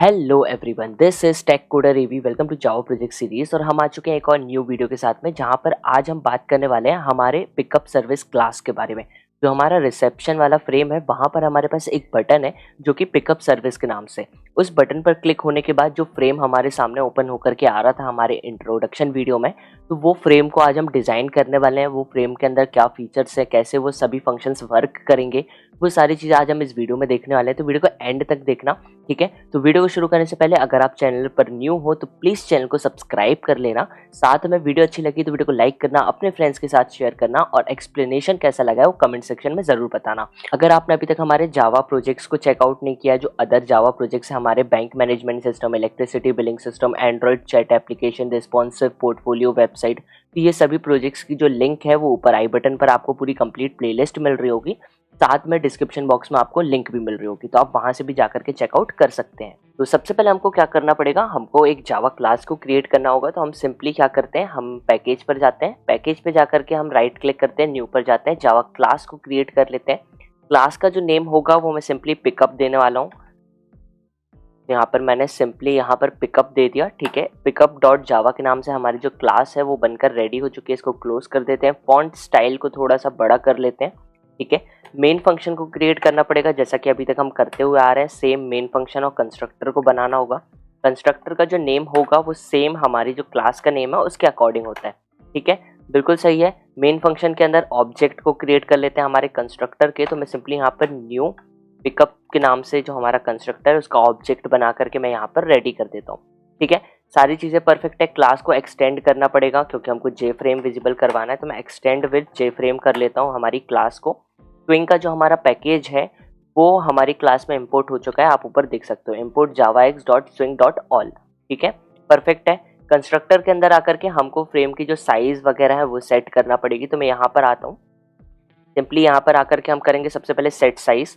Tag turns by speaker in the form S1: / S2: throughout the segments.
S1: Hello everyone, this is tech coder Revi. Welcome to Java project series. और हम आ चुके हैं एक और न्यू वीडियो के साथ में, जहां पर आज हम बात करने वाले हैं हमारे पिकअप सर्विस क्लास के बारे में। जो हमारा रिसेप्शन वाला फ्रेम है, वहां पर हमारे पास एक बटन है जो कि पिकअप सर्विस के नाम से। उस बटन पर क्लिक होने के बाद जो फ्रेम हमारे सामने ओपन होकर के आ रहा था हमारे इंट्रोडक्शन वीडियो में, तो वो फ्रेम को आज हम डिजाइन करने वाले हैं। वो फ्रेम के अंदर क्या फीचर्स है, कैसे वो सभी फंक्शंस वर्क करेंगे, वो सारी चीजें आज हम इस वीडियो में देखने वाले हैं। तो वीडियो को एंड तक देखना, ठीक है। तो वीडियो को शुरू करने से पहले अगर आप चैनल पर न्यू हो तो प्लीज चैनल को सब्सक्राइब कर लेना। साथ में वीडियो अच्छी लगी तो वीडियो को लाइक करना, अपने फ्रेंड्स के साथ शेयर करना, और एक्सप्लेनेशन कैसा लगा है वो कमेंट सेक्शन में जरूर बताना। अगर आपने अभी तक हमारे जावा प्रोजेक्ट्स को चेकआउट नहीं किया, जो अदर जावा प्रोजेक्ट्स हैं, हमारे bank management system, electricity billing system, Android chat application, responsive portfolio website, तो ये सभी प्रोजेक्ट्स की जो लिंक है वो ऊपर आई बटन पर आपको पूरी कंप्लीट प्लेलिस्ट मिल रही होगी। साथ में डिस्क्रिप्शन बॉक्स में आपको लिंक भी मिल रही होगी, तो आप वहां से भी जाकर के चेकआउट कर सकते हैं। तो सबसे पहले हमको क्या करना पड़ेगा, हमको एक जावा क्लास को क्रिएट करना होगा। तो हम सिंपली क्या करते हैं, हम पैकेज पर जाते हैं, पैकेज पे जाकर के हम राइट क्लिक करते हैं, न्यू पर जाते हैं, जावा क्लास को क्रिएट कर लेते हैं। क्लास का जो नेम होगा वो मैं सिंपली पिकअप देने वाला हूँ। यहाँ पर मैंने सिंपली यहाँ पर पिकअप दे दिया, ठीक है। पिकअप डॉट जावा के नाम से हमारी जो क्लास है वो बनकर रेडी हो चुकी है। इसको क्लोज कर देते हैं, फॉन्ट स्टाइल को थोड़ा सा बड़ा कर लेते हैं, ठीक है। मेन फंक्शन को क्रिएट करना पड़ेगा, जैसा कि अभी तक हम करते हुए आ रहे हैं। सेम मेन फंक्शन और कंस्ट्रक्टर को बनाना होगा। कंस्ट्रक्टर का जो नेम होगा वो सेम हमारी जो क्लास का नेम है उसके अकॉर्डिंग होता है, ठीक है। बिल्कुल सही है। मेन फंक्शन के अंदर ऑब्जेक्ट को क्रिएट कर लेते हैं हमारे कंस्ट्रक्टर के। तो मैं सिंपली यहाँ पर न्यू पिकअप के नाम से जो हमारा कंस्ट्रक्टर है उसका ऑब्जेक्ट बना करके मैं यहाँ पर रेडी कर देता हूँ, ठीक है। सारी चीजें परफेक्ट है। क्लास को एक्सटेंड करना पड़ेगा क्योंकि हमको जे फ्रेम विजिबल करवाना है, तो मैं एक्सटेंड विद जे फ्रेम कर लेता हूँ हमारी क्लास को। स्विंग का जो हमारा पैकेज है वो हमारी क्लास में इंपोर्ट हो चुका है, आप ऊपर देख सकते हो, इंपोर्ट javax.swing.all, ठीक है। परफेक्ट है। कंस्ट्रक्टर के अंदर आकर के हमको फ्रेम की जो साइज वगैरह है वो सेट करना पड़ेगी। तो मैं यहाँ पर आता हूँ, सिंपली यहाँ पर आकर के हम करेंगे सबसे पहले सेट साइज।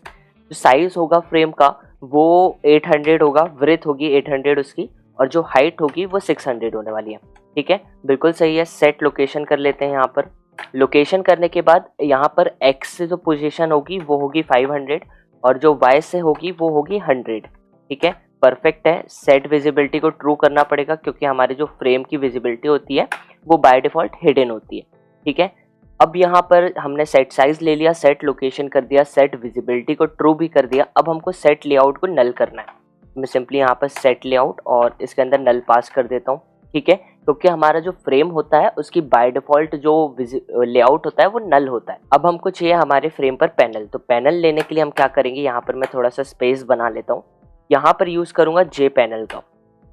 S1: जो साइज होगा फ्रेम का वो 800 होगा, विड्थ होगी 800 उसकी, और जो हाइट होगी वो 600 होने वाली है, ठीक है। बिल्कुल सही है। सेट लोकेशन कर लेते हैं। यहाँ पर लोकेशन करने के बाद यहाँ पर एक्स से जो पोजीशन होगी वो होगी 500, और जो वाई से होगी वो होगी 100, ठीक है। परफेक्ट है। सेट विजिबिलिटी को ट्रू करना पड़ेगा क्योंकि हमारे जो फ्रेम की विजिबिलिटी होती है वो बाय डिफॉल्ट हिडन होती है, ठीक है। अब यहाँ पर हमने सेट साइज ले लिया, सेट लोकेशन कर दिया, सेट विजिबिलिटी को ट्रू भी कर दिया। अब हमको सेट लेआउट को नल करना है। मैं सिंपली यहाँ पर सेट लेआउट और इसके अंदर नल पास कर देता हूँ, ठीक है। क्योंकि हमारा जो फ्रेम होता है उसकी बाय डिफॉल्ट जो लेआउट होता है वो नल होता है। अब हमको चाहिए हमारे फ्रेम पर पैनल। तो पैनल लेने के लिए हम क्या करेंगे, यहाँ पर मैं थोड़ा सा स्पेस बना लेता हूँ। यहाँ पर यूज करूंगा जे पैनल का।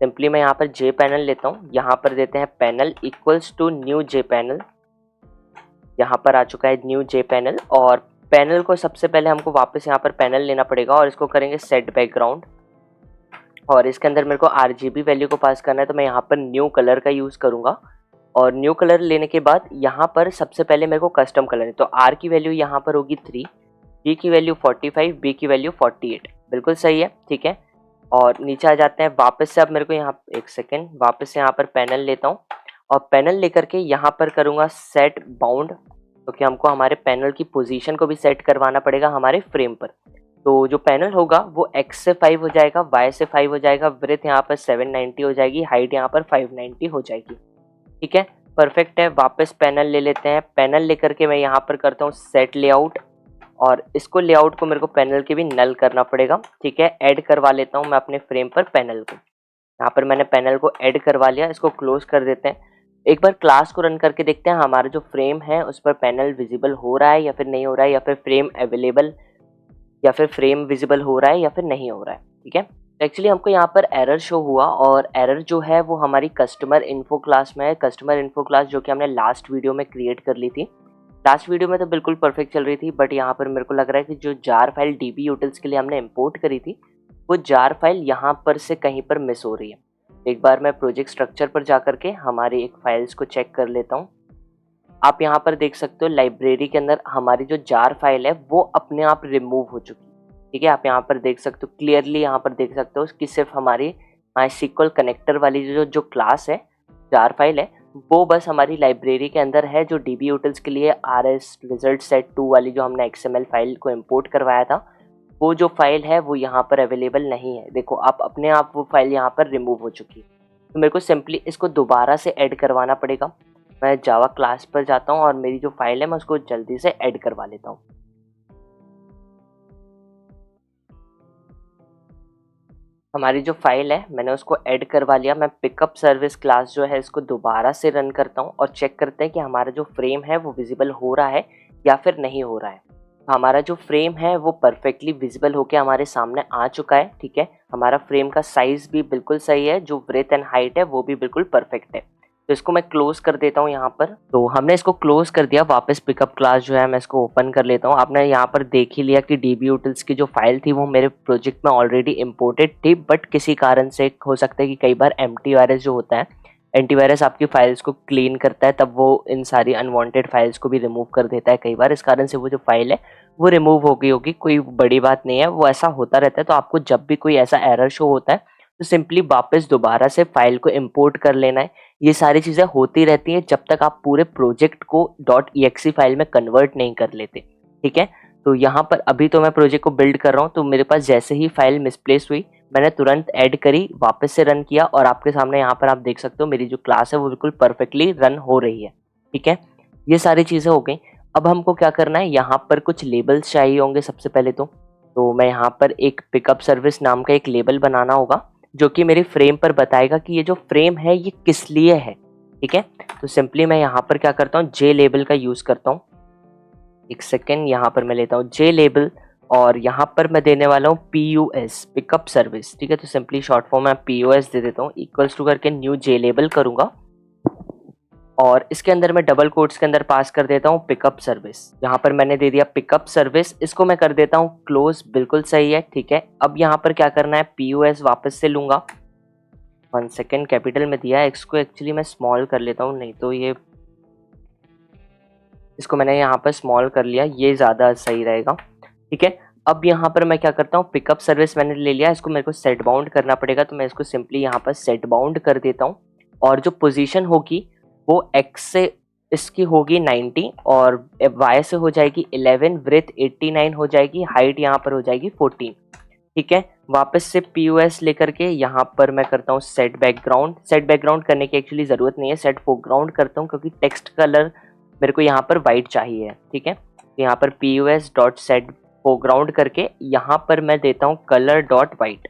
S1: सिंपली मैं यहाँ पर जे पैनल लेता हूँ, यहाँ पर देते हैं panel equals to new J panel. यहाँ पर आ चुका है न्यू जे पैनल, और पैनल को सबसे पहले हमको वापस यहाँ पर पैनल लेना पड़ेगा और इसको करेंगे सेट बैकग्राउंड, और इसके अंदर मेरे को RGB वैल्यू को पास करना है। तो मैं यहाँ पर न्यू कलर का यूज़ करूँगा, और न्यू कलर लेने के बाद यहाँ पर सबसे पहले मेरे को कस्टम कलर है। तो R की वैल्यू यहाँ पर होगी 3, G की वैल्यू 45, B की वैल्यू 48। बिल्कुल सही है, ठीक है। और नीचे आ जाते हैं वापस से। अब मेरे को यहाँ एक सेकेंड, वापस से यहाँ पर पैनल लेता हूँ, और पैनल लेकर के यहाँ पर करूँगा सेट बाउंड, क्योंकि हमको हमारे पैनल की पोजीशन को भी सेट करवाना पड़ेगा हमारे फ्रेम पर। तो जो पैनल होगा वो x से 5 हो जाएगा, y से 5 हो जाएगा, विड्थ यहाँ पर 790 हो जाएगी, हाइट यहाँ पर 590 हो जाएगी, ठीक है। परफेक्ट है। वापस पैनल ले लेते हैं। पैनल लेकर के मैं यहाँ पर करता हूँ सेट लेआउट, और इसको लेआउट को मेरे को पैनल के भी नल करना पड़ेगा, ठीक है। ऐड करवा लेता हूँ मैं अपने फ्रेम पर पैनल को। यहाँ पर मैंने पैनल को ऐड करवा लिया, इसको क्लोज कर देते हैं। एक बार क्लास को रन करके देखते हैं हमारा जो फ्रेम है उस पर पैनल विजिबल हो रहा है या फिर नहीं हो रहा है, या फिर फ्रेम अवेलेबल, या फिर फ्रेम विजिबल हो रहा है या फिर नहीं हो रहा है, ठीक है। तो एक्चुअली हमको यहाँ पर एरर शो हुआ, और एरर जो है वो हमारी कस्टमर इन्फो क्लास में है। कस्टमर इन्फो क्लास जो कि हमने लास्ट वीडियो में क्रिएट कर ली थी। लास्ट वीडियो में तो बिल्कुल परफेक्ट चल रही थी, बट यहाँ पर मेरे को लग रहा है कि जो जार फाइल DB यूटिल्स के लिए हमने इम्पोर्ट करी थी वो जार फाइल यहाँ पर से कहीं पर मिस हो रही है। एक बार मैं प्रोजेक्ट स्ट्रक्चर पर जा करके हमारी एक फाइल्स को चेक कर लेता हूँ। आप यहाँ पर देख सकते हो लाइब्रेरी के अंदर हमारी जो जार फाइल है वो अपने आप रिमूव हो चुकी है, ठीक है। आप यहाँ पर देख सकते हो क्लियरली, यहाँ पर देख सकते हो कि सिर्फ हमारी MySQL कनेक्टर वाली जो क्लास है, जार फाइल है, वो बस हमारी लाइब्रेरी के अंदर है। जो DB यूटिल्स के लिए RS रिजल्ट सेट 2 वाली जो हमने XML फाइल को इम्पोर्ट करवाया था वो जो फाइल है वो यहाँ पर अवेलेबल नहीं है। देखो आप अपने आप वो फाइल यहाँ पर रिमूव हो चुकी है। तो मेरे को सिंपली इसको दोबारा से ऐड करवाना पड़ेगा। मैं जावा क्लास पर जाता हूँ और मेरी जो फाइल है मैं उसको जल्दी से ऐड करवा लेता हूँ। हमारी जो फाइल है मैंने उसको ऐड करवा लिया। मैं पिकअप सर्विस क्लास जो है इसको दोबारा से रन करता हूँ और चेक करते हैं कि हमारा जो फ्रेम है वो विजिबल हो रहा है या फिर नहीं हो रहा है। हमारा जो फ्रेम है वो परफेक्टली विजिबल होके हमारे सामने आ चुका है। ठीक है, हमारा फ्रेम का साइज भी बिल्कुल सही है, जो ब्रेथ एंड हाइट है वो भी बिल्कुल परफेक्ट है। तो इसको मैं क्लोज कर देता हूँ यहाँ पर। तो हमने इसको क्लोज कर दिया। वापस पिकअप क्लास जो है मैं इसको ओपन कर लेता हूँ। आपने यहाँ पर देख ही लिया कि डीबी यूटिल्स की जो फाइल थी वो मेरे प्रोजेक्ट में ऑलरेडी इम्पोर्टेड थी, बट किसी कारण से हो सकता है कि कई बार एंटीवायरस जो होता है, एंटीवायरस आपकी फाइल्स को क्लीन करता है, तब वो इन सारी अनवांटेड फाइल्स को भी रिमूव कर देता है कई बार। इस कारण से वो जो फाइल है वो रिमूव हो गई होगी, कोई बड़ी बात नहीं है, वो ऐसा होता रहता है। तो आपको जब भी कोई ऐसा एरर शो होता है तो सिंपली वापस दोबारा से फाइल को इंपोर्ट कर लेना है। ये सारी चीज़ें होती रहती हैं जब तक आप पूरे प्रोजेक्ट को .exe फाइल में कन्वर्ट नहीं कर लेते। ठीक है, तो यहाँ पर अभी तो मैं प्रोजेक्ट को बिल्ड कर रहा हूँ, तो मेरे पास जैसे ही फाइल मिसप्लेस हुई मैंने तुरंत ऐड करी, वापस से रन किया और आपके सामने यहाँ पर आप देख सकते हो मेरी जो क्लास है वो बिल्कुल परफेक्टली रन हो रही है। ठीक है, ये सारी चीज़ें हो गई। अब हमको क्या करना है, यहाँ पर कुछ लेबल्स चाहिए होंगे सबसे पहले तो मैं यहाँ पर एक पिकअप सर्विस नाम का एक लेबल बनाना होगा जो कि मेरे फ्रेम पर बताएगा कि ये जो फ्रेम है ये किस लिए है। ठीक है, तो सिंपली मैं यहाँ पर क्या करता हूँ, जे लेबल का यूज़ करता हूँ। एक सेकेंड, यहाँ पर मैं लेता हूँ जे लेबल और यहाँ पर मैं देने वाला हूँ PUS पिकअप सर्विस। ठीक है, तो सिंपली शॉर्ट फॉर्म में POS दे देता हूँ, इक्वल्स टू करके न्यू जे लेबल करूँगा और इसके अंदर मैं डबल कोट्स के अंदर पास कर देता हूँ पिकअप सर्विस। यहाँ पर मैंने दे दिया पिकअप सर्विस, इसको मैं कर देता हूँ क्लोज, बिल्कुल सही है। ठीक है, अब यहाँ पर क्या करना है, POS वापस से लूँगा। 1 सेकेंड, कैपिटल में दिया है, इसको एक्चुअली मैं स्मॉल कर लेता हूँ, नहीं तो ये इसको मैंने यहाँ पर स्मॉल कर लिया, ये ज़्यादा सही रहेगा। ठीक है, अब यहाँ पर मैं क्या करता हूँ, पिकअप सर्विस मैंने ले लिया, इसको मेरे को सेट बाउंड करना पड़ेगा, तो मैं इसको सिंपली यहाँ पर सेट बाउंड कर देता हूँ और जो पोजीशन होगी वो x से इसकी होगी 90 और y से हो जाएगी 11, ब्रेथ 89 हो जाएगी, हाइट यहाँ पर हो जाएगी 14। ठीक है, वापस से POS लेकर के यहाँ पर मैं करता हूँ सेट बैकग्राउंड। सेट बैकग्राउंड करने की एक्चुअली ज़रूरत नहीं है, सेट फोरग्राउंड करता हूँ क्योंकि टेक्स्ट कलर मेरे को यहाँ पर वाइट चाहिए। ठीक है, तो यहाँ पर POS डॉट सेट फोरग्राउंड करके यहाँ पर मैं देता हूँ कलर डॉट वाइट।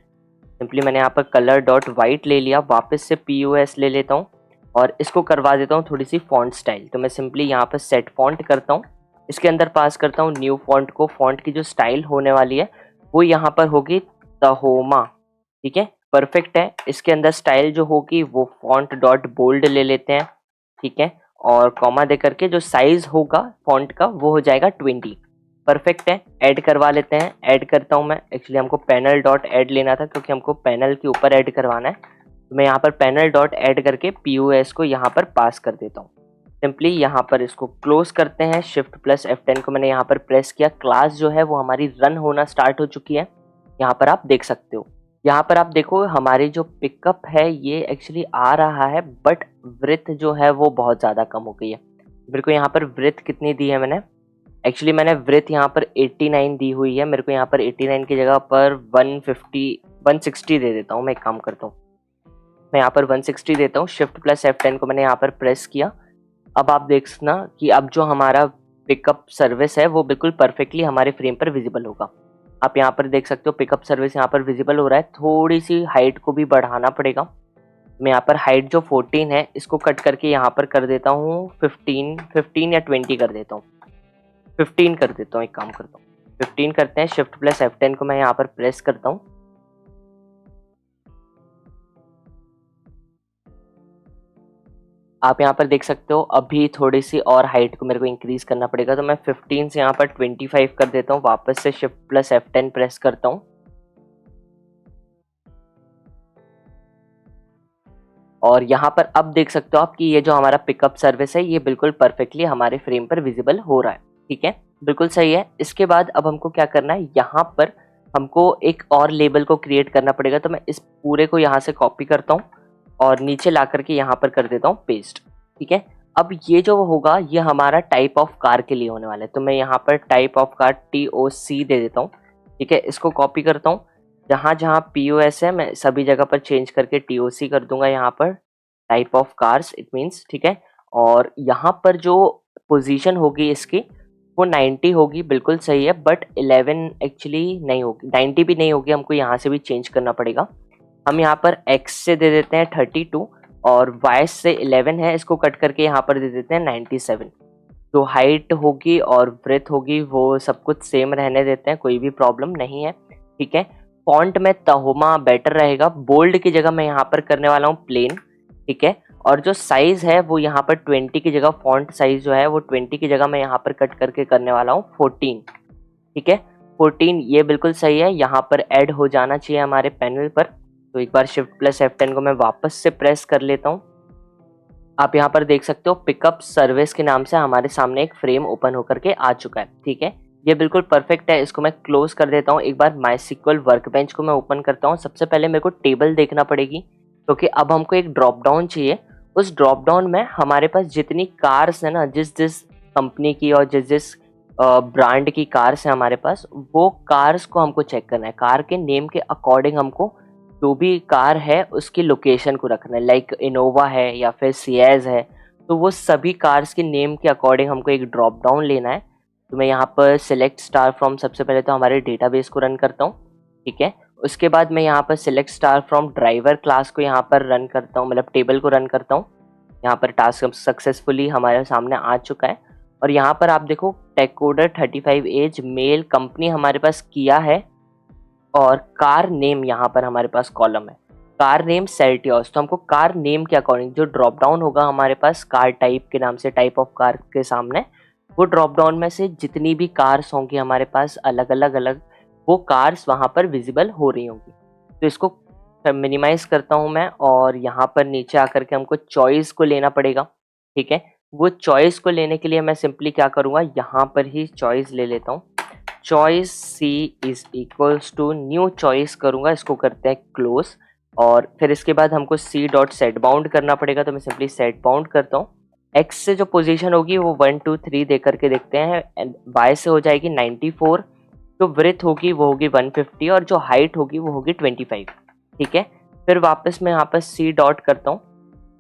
S1: सिंपली मैंने यहाँ पर कलर डॉट वाइट ले लिया, वापस से POS ले लेता हूँ और इसको करवा देता हूँ थोड़ी सी फॉन्ट स्टाइल। तो मैं सिंपली यहाँ पर सेट फॉन्ट करता हूँ, इसके अंदर पास करता हूँ न्यू फॉन्ट को। फॉन्ट की जो स्टाइल होने वाली है वो यहाँ पर होगी तहोमा। ठीक है, परफेक्ट है। इसके अंदर स्टाइल जो होगी वो फॉन्ट डॉट बोल्ड ले लेते हैं। ठीक है, और कॉमा दे करके जो साइज होगा फॉन्ट का वो हो जाएगा 20। परफेक्ट है, ऐड करवा लेते हैं। ऐड करता हूँ मैं, एक्चुअली हमको पैनल डॉट ऐड लेना था क्योंकि हमको पैनल के ऊपर ऐड करवाना है। तो मैं यहाँ पर पैनल डॉट ऐड करके POS को यहाँ पर पास कर देता हूँ। सिंपली यहाँ पर इसको क्लोज करते हैं, शिफ्ट प्लस F10 को मैंने यहाँ पर प्रेस किया। क्लास जो है वो हमारी रन होना स्टार्ट हो चुकी है, यहाँ पर आप देख सकते हो। यहाँ पर आप देखो हमारी जो पिकअप है ये एक्चुअली आ रहा है, बट ब्रेथ जो है वो बहुत ज़्यादा कम हो गई है। मेरे को यहाँ पर ब्रेथ कितनी दी है मैंने, एक्चुअली मैंने ब्रेथ यहाँ पर 89 दी हुई है। मेरे को यहाँ पर 89 की जगह पर 160 दे देता हूँ। मैं एक काम करता हूँ, मैं यहाँ पर 160 देता हूँ। शिफ्ट प्लस F10 को मैंने यहाँ पर प्रेस किया। अब आप देखना कि अब जो हमारा पिकअप सर्विस है वो बिल्कुल परफेक्टली हमारे फ्रेम पर विजिबल होगा। आप यहाँ पर देख सकते हो पिकअप सर्विस यहाँ पर विजिबल हो रहा है। थोड़ी सी हाइट को भी बढ़ाना पड़ेगा। मैं यहाँ पर हाइट जो 14 है इसको कट करके यहाँ पर कर देता हूँ 15 या 20 कर देता हूँ। 15 कर देता हूँ, एक काम करता हूँ 15 करते हैं। शिफ्ट प्लस F10 को मैं यहाँ पर प्रेस करता हूँ। आप यहाँ पर देख सकते हो अभी थोड़ी सी और हाइट को मेरे को इंक्रीज करना पड़ेगा, तो मैं 15 से यहाँ पर 25 कर देता हूँ। वापस से शिफ्ट प्लस F10 प्रेस करता हूँ और यहाँ पर अब देख सकते हो आप कि ये जो हमारा पिकअप सर्विस है ये बिल्कुल परफेक्टली हमारे फ्रेम पर विजिबल हो रहा है। ठीक है, बिल्कुल सही है। इसके बाद अब हमको क्या करना है, यहाँ पर हमको एक और लेबल को क्रिएट करना पड़ेगा। तो मैं इस पूरे को यहाँ से कॉपी करता हूँ और नीचे ला करके यहाँ पर कर देता हूँ पेस्ट। ठीक है, अब ये जो होगा ये हमारा टाइप ऑफ कार के लिए होने वाला है। तो मैं यहाँ पर टाइप ऑफ कार TOC दे देता हूँ। ठीक है, इसको कॉपी करता हूँ, जहाँ जहाँ POS है मैं सभी जगह पर चेंज करके TOC कर दूंगा यहाँ पर, type of cars it means, ठीक है। और यहाँ पर जो पोजीशन होगी इसकी वो 90 होगी, बिल्कुल सही है, बट 11 एक्चुअली नहीं होगी, 90 भी नहीं होगी, हमको यहाँ से भी चेंज करना पड़ेगा। हम यहाँ पर x से दे देते हैं 32 और y से 11 है, इसको कट करके यहाँ पर दे देते हैं 97। जो हाइट होगी और ब्रेथ होगी वो सब कुछ सेम रहने देते हैं, कोई भी प्रॉब्लम नहीं है, ठीक है। फॉन्ट में तहोमा बेटर रहेगा, बोल्ड की जगह मैं यहाँ पर करने वाला हूँ प्लेन, ठीक है। और जो साइज है वो यहाँ पर 20 की जगह, फॉन्ट साइज जो है वो 20 की जगह मैं यहाँ पर कट करके करने वाला हूँ 14, ठीक है। 14 ये बिल्कुल सही है, यहाँ पर ऐड हो जाना चाहिए हमारे पैनल पर। तो एक बार Shift+F10 को मैं वापस से प्रेस कर लेता हूँ। आप यहाँ पर देख सकते हो पिकअप सर्विस के नाम से हमारे सामने एक फ्रेम ओपन होकर के आ चुका है, ठीक है। ये बिल्कुल परफेक्ट है, इसको मैं क्लोज कर देता हूँ। एक बार MySQL वर्कबेंच को मैं ओपन करता हूँ। सबसे पहले मेरे को टेबल देखना पड़ेगी, क्योंकि अब हमको एक ड्रॉप डाउन चाहिए। उस ड्रॉप डाउन में हमारे पास जितनी कार्स है ना, जिस जिस कंपनी की और जिस जिस ब्रांड की कार्स है हमारे पास, वो कार्स को हमको चेक करना है। कार के नेम के अकॉर्डिंग हमको जो भी कार है उसकी लोकेशन को रखना है, लाइक इनोवा है या फिर सिएज है, तो वो सभी कार्स के नेम के अकॉर्डिंग हमको एक ड्रॉप डाउन लेना है। तो मैं यहाँ पर सिलेक्ट स्टार फ्रॉम सबसे पहले तो हमारे डेटाबेस को रन करता हूँ, ठीक है। उसके बाद मैं यहाँ पर select star from driver class को यहाँ पर रन करता हूँ, मतलब टेबल को रन करता हूँ। यहाँ पर टास्क सक्सेसफुली हमारे सामने आ चुका है। और यहाँ पर आप देखो टेककोडर 35 एज मेल कंपनी हमारे पास किया है, और कार नेम यहाँ पर हमारे पास कॉलम है, कार नेम सेल्टियोस। तो हमको कार नेम के अकॉर्डिंग जो ड्रॉप डाउन होगा हमारे पास कार टाइप के नाम से, टाइप ऑफ कार के सामने, वो ड्रॉप डाउन में से जितनी भी कार्स होंगी हमारे पास अलग अलग अलग, वो कार्स वहाँ पर विजिबल हो रही होंगी। तो इसको मिनिमाइज करता हूँ मैं, और यहाँ पर नीचे आकर के हमको चॉइस को लेना पड़ेगा, ठीक है। वो चॉइस को लेने के लिए मैं सिंपली क्या करूँगा, यहाँ पर ही चॉइस ले लेता हूँ। Choice C is equals to new choice करूंगा, इसको करते हैं क्लोज। और फिर इसके बाद हमको C डॉट सेट बाउंड करना पड़ेगा, तो मैं सिंपली सेट बाउंड करता हूँ। X से जो पोजीशन होगी वो 1 2 3 दे करके देखते हैं, एंड Y से हो जाएगी 94, जो ब्रेथ होगी वो होगी 150, और जो हाइट होगी वो होगी 25, ठीक है। फिर वापस मैं यहाँ पर C डॉट करता हूँ।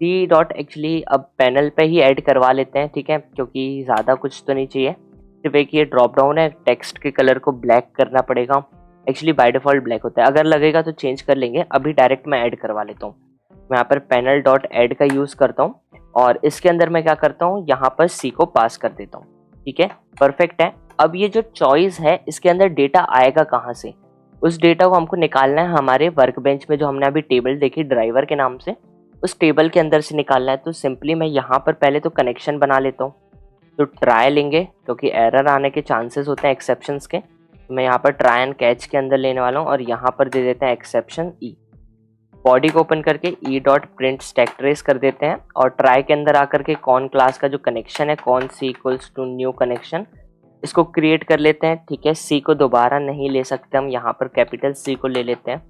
S1: C डॉट एक्चुअली अब पैनल पे ही ऐड करवा लेते हैं, ठीक है, क्योंकि ज़्यादा कुछ तो नहीं चाहिए। सिर्फ एक ये ड्रॉप डाउन है, टेक्स्ट के कलर को ब्लैक करना पड़ेगा, एक्चुअली बाय डिफॉल्ट ब्लैक होता है, अगर लगेगा तो चेंज कर लेंगे, अभी डायरेक्ट मैं ऐड करवा लेता हूँ। मैं यहाँ पर पैनल डॉट ऐड का यूज़ करता हूँ, और इसके अंदर मैं क्या करता हूँ, यहाँ पर C को पास कर देता हूँ, ठीक है, परफेक्ट है। अब ये जो चॉइस है इसके अंदर डेटा आएगा कहाँ से, उस डेटा को हमको निकालना है हमारे वर्कबेंच में, जो हमने अभी टेबल देखी ड्राइवर के नाम से, उस टेबल के अंदर से निकालना है। तो सिंपली मैं यहाँ पर पहले तो कनेक्शन बना लेता हूँ। तो ट्राई लेंगे, क्योंकि एरर आने के चांसेस होते हैं एक्सेप्शंस के। तो मैं यहाँ पर ट्राई एंड कैच के अंदर लेने वाला हूँ, और यहाँ पर दे देते हैं एक्सेप्शन E। बॉडी को ओपन करके E dot print stack trace कर देते हैं, और ट्राई के अंदर आकर के कौन क्लास का जो कनेक्शन है, कौन C equals to new connection, इसको क्रिएट कर लेते हैं, ठीक है। C को दोबारा नहीं ले सकते हम, यहाँ पर कैपिटल C को ले लेते हैं।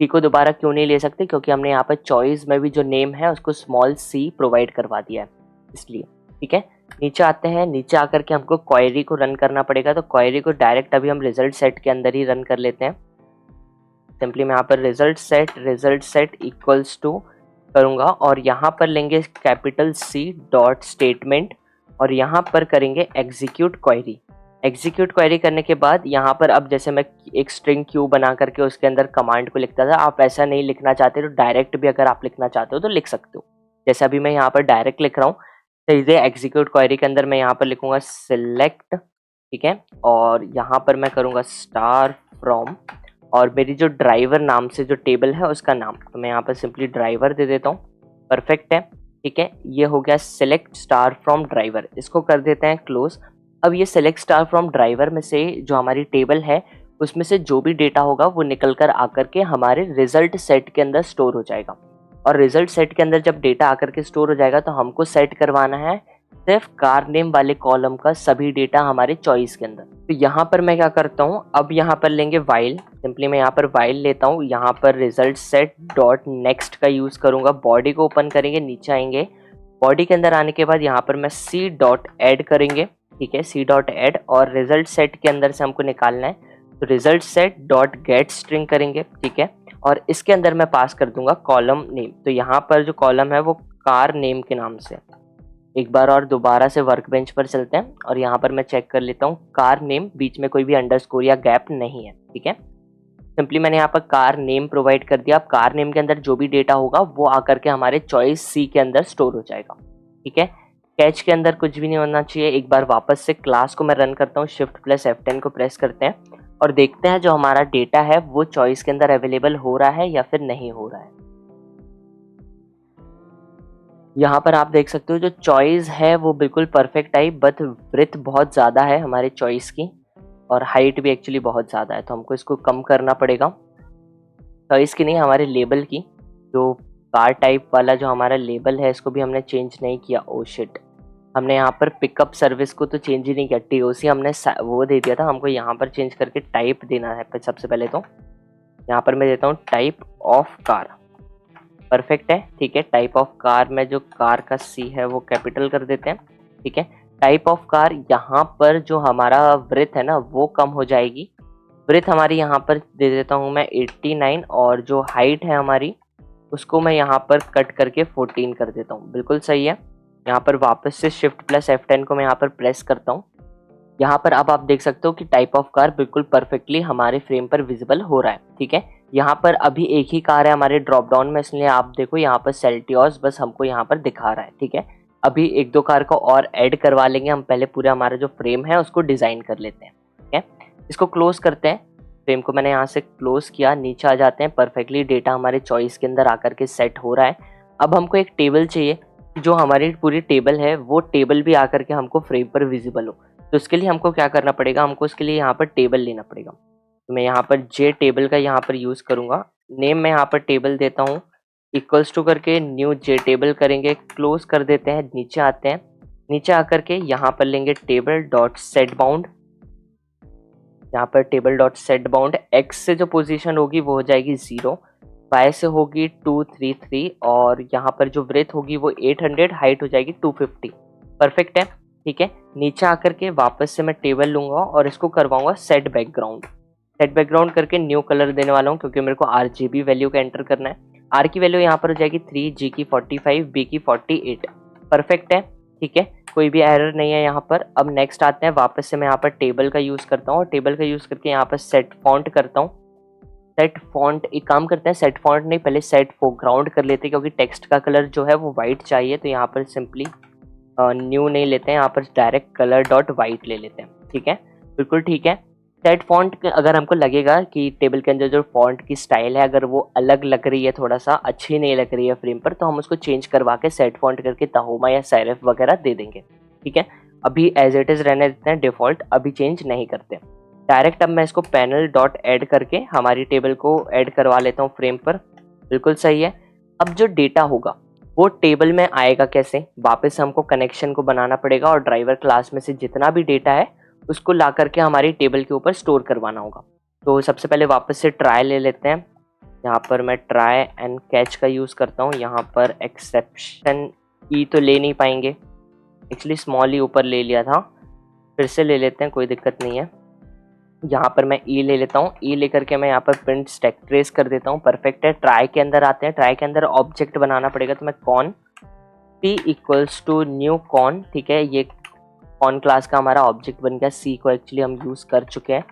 S1: C को दोबारा क्यों नहीं ले सकते, क्योंकि हमने यहाँ पर चॉइस में भी जो नेम है उसको स्मॉल c प्रोवाइड करवा दिया है, इसलिए, ठीक है। नीचे आते हैं, नीचे आकर के हमको क्वेरी को रन करना पड़ेगा। तो क्वेरी को डायरेक्ट अभी हम रिजल्ट सेट के अंदर ही रन कर लेते हैं। सिंपली मैं यहाँ पर रिजल्ट सेट इक्वल्स टू करूँगा, और यहाँ पर लेंगे कैपिटल C डॉट स्टेटमेंट, और यहाँ पर करेंगे एग्जीक्यूट क्वेरी। एग्जीक्यूट क्वेरी करने के बाद यहाँ पर अब जैसे मैं एक स्ट्रिंग क्यू बना करके उसके अंदर कमांड को लिखता था, आप ऐसा नहीं लिखना चाहते तो डायरेक्ट भी अगर आप लिखना चाहते हो तो लिख सकते हो। जैसे अभी मैं यहाँ पर डायरेक्ट लिख रहा हूँ, सीधे एग्जीक्यूट क्वेरी के अंदर मैं यहाँ पर लिखूंगा सिलेक्ट, ठीक है, और यहाँ पर मैं करूँगा स्टार फ्रॉम, और मेरी जो ड्राइवर नाम से जो टेबल है उसका नाम, तो मैं यहाँ पर सिंपली ड्राइवर दे देता हूँ, परफेक्ट है, ठीक है। ये हो गया सिलेक्ट स्टार फ्रॉम ड्राइवर, इसको कर देते हैं क्लोज। अब ये सिलेक्ट स्टार फ्रॉम ड्राइवर में से जो हमारी टेबल है उसमें से जो भी डेटा होगा वो निकल कर आकर के हमारे रिजल्ट सेट के अंदर स्टोर हो जाएगा, और रिजल्ट सेट के अंदर जब डेटा आकर के स्टोर हो जाएगा तो हमको सेट करवाना है सिर्फ कार नेम वाले कॉलम का सभी डेटा हमारे चॉइस के अंदर। तो यहाँ पर मैं क्या करता हूँ, अब यहाँ पर लेंगे वाइल, सिंपली मैं यहाँ पर वाइल लेता हूँ, यहाँ पर रिजल्ट सेट डॉट नेक्स्ट का यूज़ करूँगा। बॉडी को ओपन करेंगे, नीचे आएंगे, बॉडी के अंदर आने के बाद यहाँ पर मैं C डॉट ऐड करेंगे, ठीक है, C डॉट ऐड, और रिजल्ट सेट के अंदर से हमको निकालना है तो result set dot gate string करेंगे, ठीक है, और इसके अंदर मैं पास कर दूंगा कॉलम नेम। तो यहाँ पर जो कॉलम है वो कार नेम के नाम से। एक बार और दोबारा से वर्कबेंच पर चलते हैं और यहाँ पर मैं चेक कर लेता हूँ कार नेम, बीच में कोई भी अंडरस्कोर या गैप नहीं है, ठीक है। सिंपली मैंने यहाँ पर कार नेम प्रोवाइड कर दिया। अब कार नेम के अंदर जो भी डेटा होगा वो आकर के हमारे चॉइस सी के अंदर स्टोर हो जाएगा, ठीक है। कैच के अंदर कुछ भी नहीं होना चाहिए। एक बार वापस से क्लास को मैं रन करता हूँ, Shift+F10 को प्रेस करते हैं और देखते हैं जो हमारा डेटा है वो चॉइस के अंदर अवेलेबल हो रहा है या फिर नहीं हो रहा है। यहाँ पर आप देख सकते हो जो चॉइस है वो बिल्कुल परफेक्ट आई, बट ब्रेथ बहुत ज़्यादा है हमारे चॉइस की और हाइट भी एक्चुअली बहुत ज़्यादा है, तो हमको इसको कम करना पड़ेगा। चॉइस की नहीं, हमारे लेबल की। जो कार टाइप वाला जो हमारा लेबल है इसको भी हमने चेंज नहीं किया। ओ शिट, हमने यहाँ पर पिकअप सर्विस को तो चेंज ही नहीं किया, टीओसी हमने वो दे दिया था। हमको यहाँ पर चेंज करके टाइप देना है। सबसे पहले तो यहाँ पर मैं देता हूँ टाइप ऑफ कार, परफेक्ट है, ठीक है। टाइप ऑफ कार में जो कार का सी है वो कैपिटल कर देते हैं, ठीक है। टाइप ऑफ कार, यहाँ पर जो हमारा ब्रेथ है ना वो कम हो जाएगी। ब्रेथ हमारी यहाँ पर दे देता हूँ मैं 89 और जो हाइट है हमारी उसको मैं यहाँ पर कट करके 14 कर देता हूँ, बिल्कुल सही है। यहाँ पर वापस से Shift+F10 को मैं यहाँ पर प्रेस करता हूँ। यहाँ पर अब आप देख सकते हो कि टाइप ऑफ कार बिल्कुल परफेक्टली हमारे फ्रेम पर विजिबल हो रहा है, ठीक है। यहाँ पर अभी एक ही कार है हमारे ड्रॉप डाउन में, इसलिए आप देखो यहाँ पर सेल्टियोस बस हमको यहाँ पर दिखा रहा है, ठीक है। अभी एक दो कार को और ऐड करवा लेंगे हम, पहले पूरा हमारा जो फ्रेम है उसको डिज़ाइन कर लेते हैं, ठीक है। इसको क्लोज करते हैं। फ्रेम को मैंने यहाँ से क्लोज किया, नीचे आ जाते हैं। परफेक्टली डेटा हमारे चॉइस के अंदर आकर के सेट हो रहा है। अब हमको एक टेबल चाहिए, जो हमारी पूरी टेबल है वो टेबल भी आकर के हमको फ्रेम पर विजिबल हो। तो इसके लिए हमको क्या करना पड़ेगा, हमको इसके लिए यहाँ पर टेबल लेना पड़ेगा। तो मैं यहाँ पर जे टेबल का यहाँ पर यूज़ करूँगा। नेम मैं यहाँ पर टेबल देता हूँ, इक्वल्स टू करके न्यू जे टेबल करेंगे, क्लोज कर देते हैं। नीचे आते हैं, नीचे आकर के यहाँ पर लेंगे टेबल डॉट सेट बाउंड। यहाँ पर table dot set bound, x से जो पोजीशन होगी वो हो जाएगी 0, वाई से होगी 233 और यहाँ पर जो ब्रेथ होगी वो 800, हाइट हो जाएगी 250। परफेक्ट है, ठीक है। नीचे आकर के वापस से मैं टेबल लूंगा और इसको करवाऊंगा सेट बैकग्राउंड। सेट बैकग्राउंड करके न्यू कलर देने वाला हूँ क्योंकि मेरे को RGB वैल्यू का एंटर करना है। आर की वैल्यू यहाँ पर हो जाएगी 3, जी की 45, बी की 48। परफेक्ट है, ठीक है, कोई भी एरर नहीं है यहाँ पर। अब नेक्स्ट आते हैं, वापस से मैं यहाँ पर टेबल का यूज़ करता हूँ और टेबल का यूज़ करके यहाँ पर सेट फॉन्ट करता हूँ। सेट फॉन्ट, एक काम करते हैं, सेट फॉन्ट नहीं पहले सेट फोरग्राउंड कर लेते हैं क्योंकि टेक्स्ट का कलर जो है वो वाइट चाहिए। तो यहाँ पर सिंपली न्यू नहीं लेते हैं, यहाँ पर डायरेक्ट कलर डॉट वाइट ले लेते हैं, ठीक है, बिल्कुल ठीक है। सेट फॉन्ट अगर हमको लगेगा कि टेबल के अंदर जो फॉन्ट की स्टाइल है अगर वो अलग लग रही है, थोड़ा सा अच्छी नहीं लग रही है फ्रेम पर, तो हम उसको चेंज करवा के सेट फॉन्ट करके तहोमा या सेरिफ वगैरह दे देंगे, ठीक है। अभी एज इट इज़ रहने देते हैं डिफ़ॉल्ट, अभी चेंज नहीं करते डायरेक्ट। अब मैं इसको पैनल डॉट ऐड करके हमारी टेबल को ऐड करवा लेता हूँ फ्रेम पर, बिल्कुल सही है। अब जो डेटा होगा वो टेबल में आएगा कैसे, वापस हमको कनेक्शन को बनाना पड़ेगा और ड्राइवर क्लास में से जितना भी डेटा है उसको ला करके हमारी टेबल के ऊपर स्टोर करवाना होगा। तो सबसे पहले वापस से ट्राई ले लेते हैं। यहाँ पर मैं ट्राई एंड कैच का यूज़ करता हूँ। यहाँ पर एक्सेप्शन ई तो ले नहीं पाएंगे, एक्चुअली स्मॉल ई ऊपर ले लिया था, फिर से ले लेते हैं, कोई दिक्कत नहीं है। यहाँ पर मैं ई ले लेता हूँ, ई लेकर के मैं यहाँ पर प्रिंट स्टैक ट्रेस कर देता हूँ, परफेक्ट है। ट्राई के अंदर आते हैं, ट्राई के अंदर ऑब्जेक्ट बनाना पड़ेगा, तो मैं con C equals to new con, ठीक है, ये कॉन क्लास का हमारा ऑब्जेक्ट बन गया। सी को एक्चुअली हम यूज़ कर चुके हैं,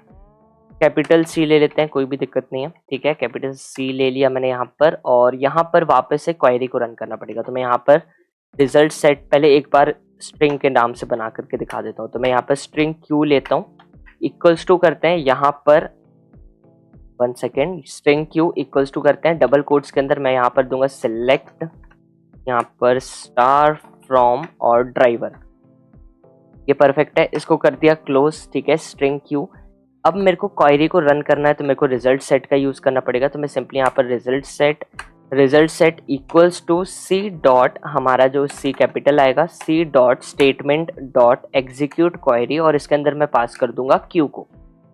S1: कैपिटल सी ले लेते हैं, कोई भी दिक्कत नहीं है, ठीक है, कैपिटल सी ले लिया मैंने यहाँ पर। और यहाँ पर वापस से क्वेरी को रन करना पड़ेगा, तो मैं यहाँ पर रिजल्ट सेट पहले एक बार स्ट्रिंग के नाम से बना करके दिखा देता हूँ। तो मैं यहाँ पर स्ट्रिंग क्यू लेता हूँ, इक्वल्स टू करते हैं यहाँ पर 1 second, string Q equals to करते हैं डबल कोट्स के अंदर मैं यहाँ पर दूंगा सिलेक्ट, यहाँ पर स्टार फ्रॉम और ड्राइवर, ये परफेक्ट है, इसको कर दिया क्लोज, ठीक है, स्ट्रिंग क्यू। अब मेरे को क्वेरी को रन करना है तो मेरे को रिजल्ट सेट का यूज़ करना पड़ेगा, तो मैं सिंपली यहाँ पर result set equals to C dot, हमारा जो सी कैपिटल आएगा, C dot statement dot execute query, और इसके अंदर मैं पास कर दूंगा क्यू को,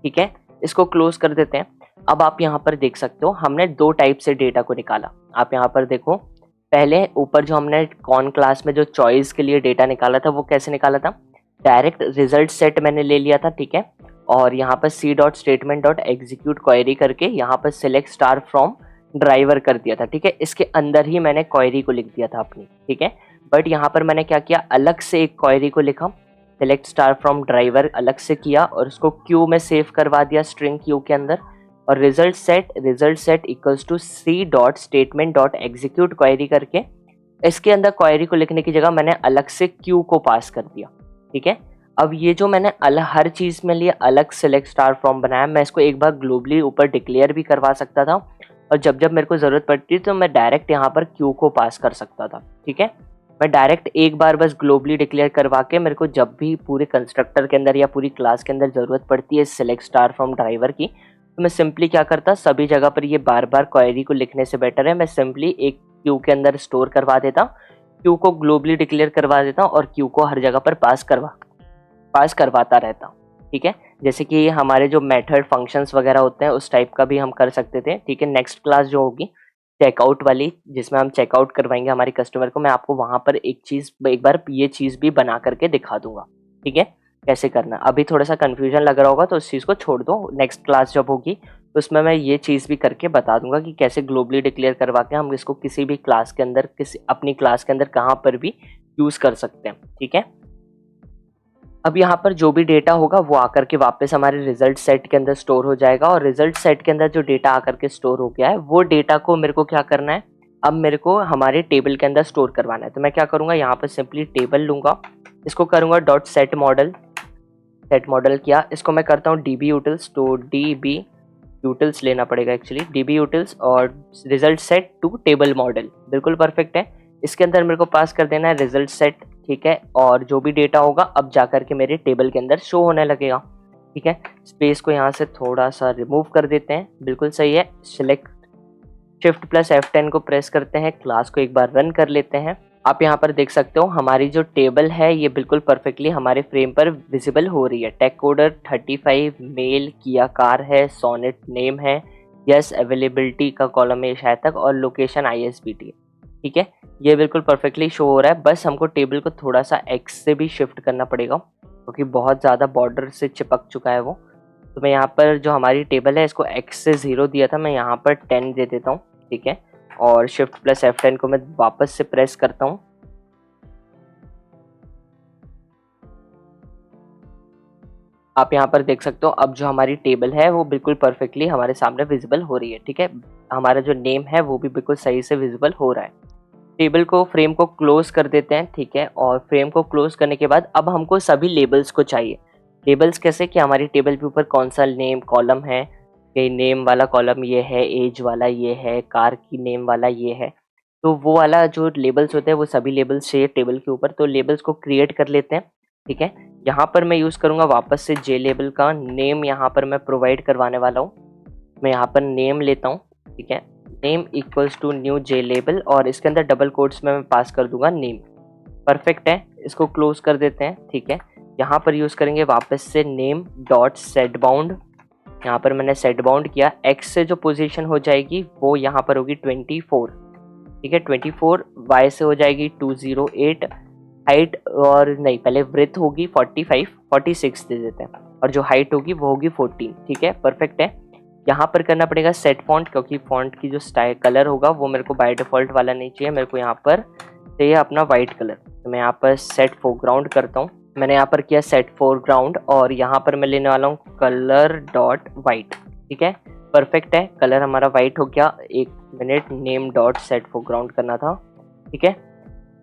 S1: ठीक है, इसको क्लोज कर देते हैं। अब आप यहाँ पर देख सकते हो हमने दो टाइप से डेटा को निकाला। आप यहाँ पर देखो, पहले ऊपर जो हमने कॉन क्लास में जो चॉइस के लिए डेटा निकाला था वो कैसे निकाला था, डायरेक्ट रिजल्ट सेट मैंने ले लिया था, ठीक है, और यहाँ पर C dot statement dot execute query करके यहाँ पर सिलेक्ट स्टार फ्रॉम ड्राइवर कर दिया था, ठीक है। इसके अंदर ही मैंने क्वेरी को लिख दिया था अपनी, ठीक है। बट यहाँ पर मैंने क्या किया, अलग से एक क्वेरी को लिखा, सेलेक्ट स्टार फ्रॉम ड्राइवर अलग से किया और उसको क्यू में सेव करवा दिया, स्ट्रिंग क्यू के अंदर। और result set equals to C dot statement dot execute query करके इसके अंदर क्वेरी को लिखने की जगह मैंने अलग से क्यू को पास कर दिया, ठीक है। अब ये जो मैंने हर चीज़ में लिए अलग सेलेक्ट स्टार फ्रॉम बनाया, मैं इसको एक बार ग्लोबली ऊपर डिक्लेयर भी करवा सकता था और जब जब मेरे को ज़रूरत पड़ती तो मैं डायरेक्ट यहाँ पर क्यू को पास कर सकता था, ठीक है। मैं डायरेक्ट एक बार बस ग्लोबली डिक्लेयर करवा के मेरे को जब भी पूरे कंस्ट्रक्टर के अंदर या पूरी क्लास के अंदर ज़रूरत पड़ती है सेलेक्ट स्टार फ्रॉम ड्राइवर की, तो मैं सिंपली क्या करता, सभी जगह पर ये बार बार क्वेरी को लिखने से बेटर है मैं सिंपली एक क्यू के अंदर स्टोर करवा देता, क्यू को ग्लोबली डिक्लेयर करवा देता और क्यू को हर जगह पर पास करवाता रहता, ठीक है। जैसे कि हमारे जो मेथड फंक्शंस वगैरह होते हैं उस टाइप का भी हम कर सकते थे, ठीक है। नेक्स्ट क्लास जो होगी चेकआउट वाली, जिसमें हम चेकआउट करवाएंगे हमारे कस्टमर को, मैं आपको वहाँ पर एक बार ये चीज़ भी बना करके दिखा दूंगा, ठीक है, कैसे करना। अभी थोड़ा सा कन्फ्यूजन लग रहा होगा तो उस चीज़ को छोड़ दो, नेक्स्ट क्लास जब होगी तो उसमें मैं ये चीज़ भी करके बता दूंगा कि कैसे ग्लोबली डिक्लेयर करवा के हम इसको किसी भी क्लास के अंदर, अपनी क्लास के अंदर कहाँ पर भी यूज़ कर सकते हैं, ठीक है। अब यहाँ पर जो भी डेटा होगा वो आकर के वापस हमारे रिजल्ट सेट के अंदर स्टोर हो जाएगा और रिजल्ट सेट के अंदर जो डेटा आकर के स्टोर हो गया है वो डेटा को मेरे को क्या करना है, अब मेरे को हमारे टेबल के अंदर स्टोर करवाना है। तो मैं क्या करूँगा, यहाँ पर सिंपली टेबल लूँगा, इसको करूँगा डॉट सेट मॉडल किया, इसको मैं करता हूँ DB utils, तो DB utils लेना पड़ेगा एक्चुअली, DB utils और result set to table model, बिल्कुल परफेक्ट है। इसके अंदर मेरे को पास कर देना है रिजल्ट सेट, ठीक है। और जो भी डेटा होगा अब जाकर के मेरे टेबल के अंदर शो होने लगेगा, ठीक है। स्पेस को यहाँ से थोड़ा सा रिमूव कर देते हैं, बिल्कुल सही है। सिलेक्ट शिफ्ट प्लस F10 को प्रेस करते हैं, क्लास को एक बार रन कर लेते हैं। आप यहाँ पर देख सकते हो हमारी जो टेबल है ये बिल्कुल परफेक्टली हमारे फ्रेम पर विजिबल हो रही है। टेक कोडर 35 मेल किया कार है, सोनेट नेम है, यस अवेलेबिलिटी का कॉलम है शायद तक, और लोकेशन ISBT, ठीक है। ये बिल्कुल परफेक्टली शो हो रहा है। बस हमको टेबल को थोड़ा सा X से भी शिफ्ट करना पड़ेगा क्योंकि बहुत ज़्यादा बॉर्डर से चिपक चुका है वो। तो मैं यहाँ पर जो हमारी टेबल है इसको X से 0 दिया था, मैं यहाँ पर 10 दे देता हूँ, ठीक है। और शिफ्ट प्लस F10 को मैं वापस से प्रेस करता हूँ। आप यहाँ पर देख सकते हो अब जो हमारी टेबल है वो बिल्कुल परफेक्टली हमारे सामने विजिबल हो रही है, ठीक है। हमारा जो नेम है वो भी बिल्कुल सही से विजिबल हो रहा है। टेबल को फ्रेम को क्लोज कर देते हैं, ठीक है। और फ्रेम को क्लोज करने के बाद अब हमको सभी लेबल्स को चाहिए। लेबल्स कैसे कि हमारी टेबल के ऊपर कौन सा नेम कॉलम है, कि नेम वाला कॉलम ये है, एज वाला ये है, कार की नेम वाला ये है, तो वो वाला जो लेबल्स होते हैं वो सभी लेबल्स चाहिए टेबल के ऊपर। तो लेबल्स को क्रिएट कर लेते हैं, ठीक है। यहाँ पर मैं यूज़ करूँगा वापस से जे लेबल का, नेम यहाँ पर मैं प्रोवाइड करवाने वाला हूँ। मैं यहाँ पर नेम लेता हूँ, ठीक है, name equals to new J label और इसके अंदर डबल कोट्स में मैं पास कर दूंगा नेम, परफेक्ट है। इसको क्लोज कर देते हैं, ठीक है। यहाँ पर यूज़ करेंगे वापस से नेम डॉट सेट बाउंड, यहाँ पर मैंने सेट बाउंड किया, एक्स से जो पोजीशन हो जाएगी वो यहाँ पर होगी 24, ठीक है। 24 वाई से हो जाएगी 208, हाइट और नहीं पहले ब्रेथ होगी 46 दे देते हैं और जो हाइट होगी वो होगी 14, ठीक है, परफेक्ट है। यहाँ पर करना पड़ेगा सेट फॉन्ट, क्योंकि फॉन्ट की जो स्टाइल कलर होगा वो मेरे को बाय डिफ़ॉल्ट वाला नहीं चाहिए, मेरे को यहाँ पर चाहिए अपना वाइट कलर। तो मैं यहाँ पर सेट फोरग्राउंड करता हूँ, मैंने यहाँ पर किया सेट फोरग्राउंड और यहाँ पर मैं लेने वाला हूँ कलर डॉट वाइट, ठीक है, परफेक्ट है। कलर हमारा वाइट हो गया। एक minute, name dot set foreground करना था, ठीक है,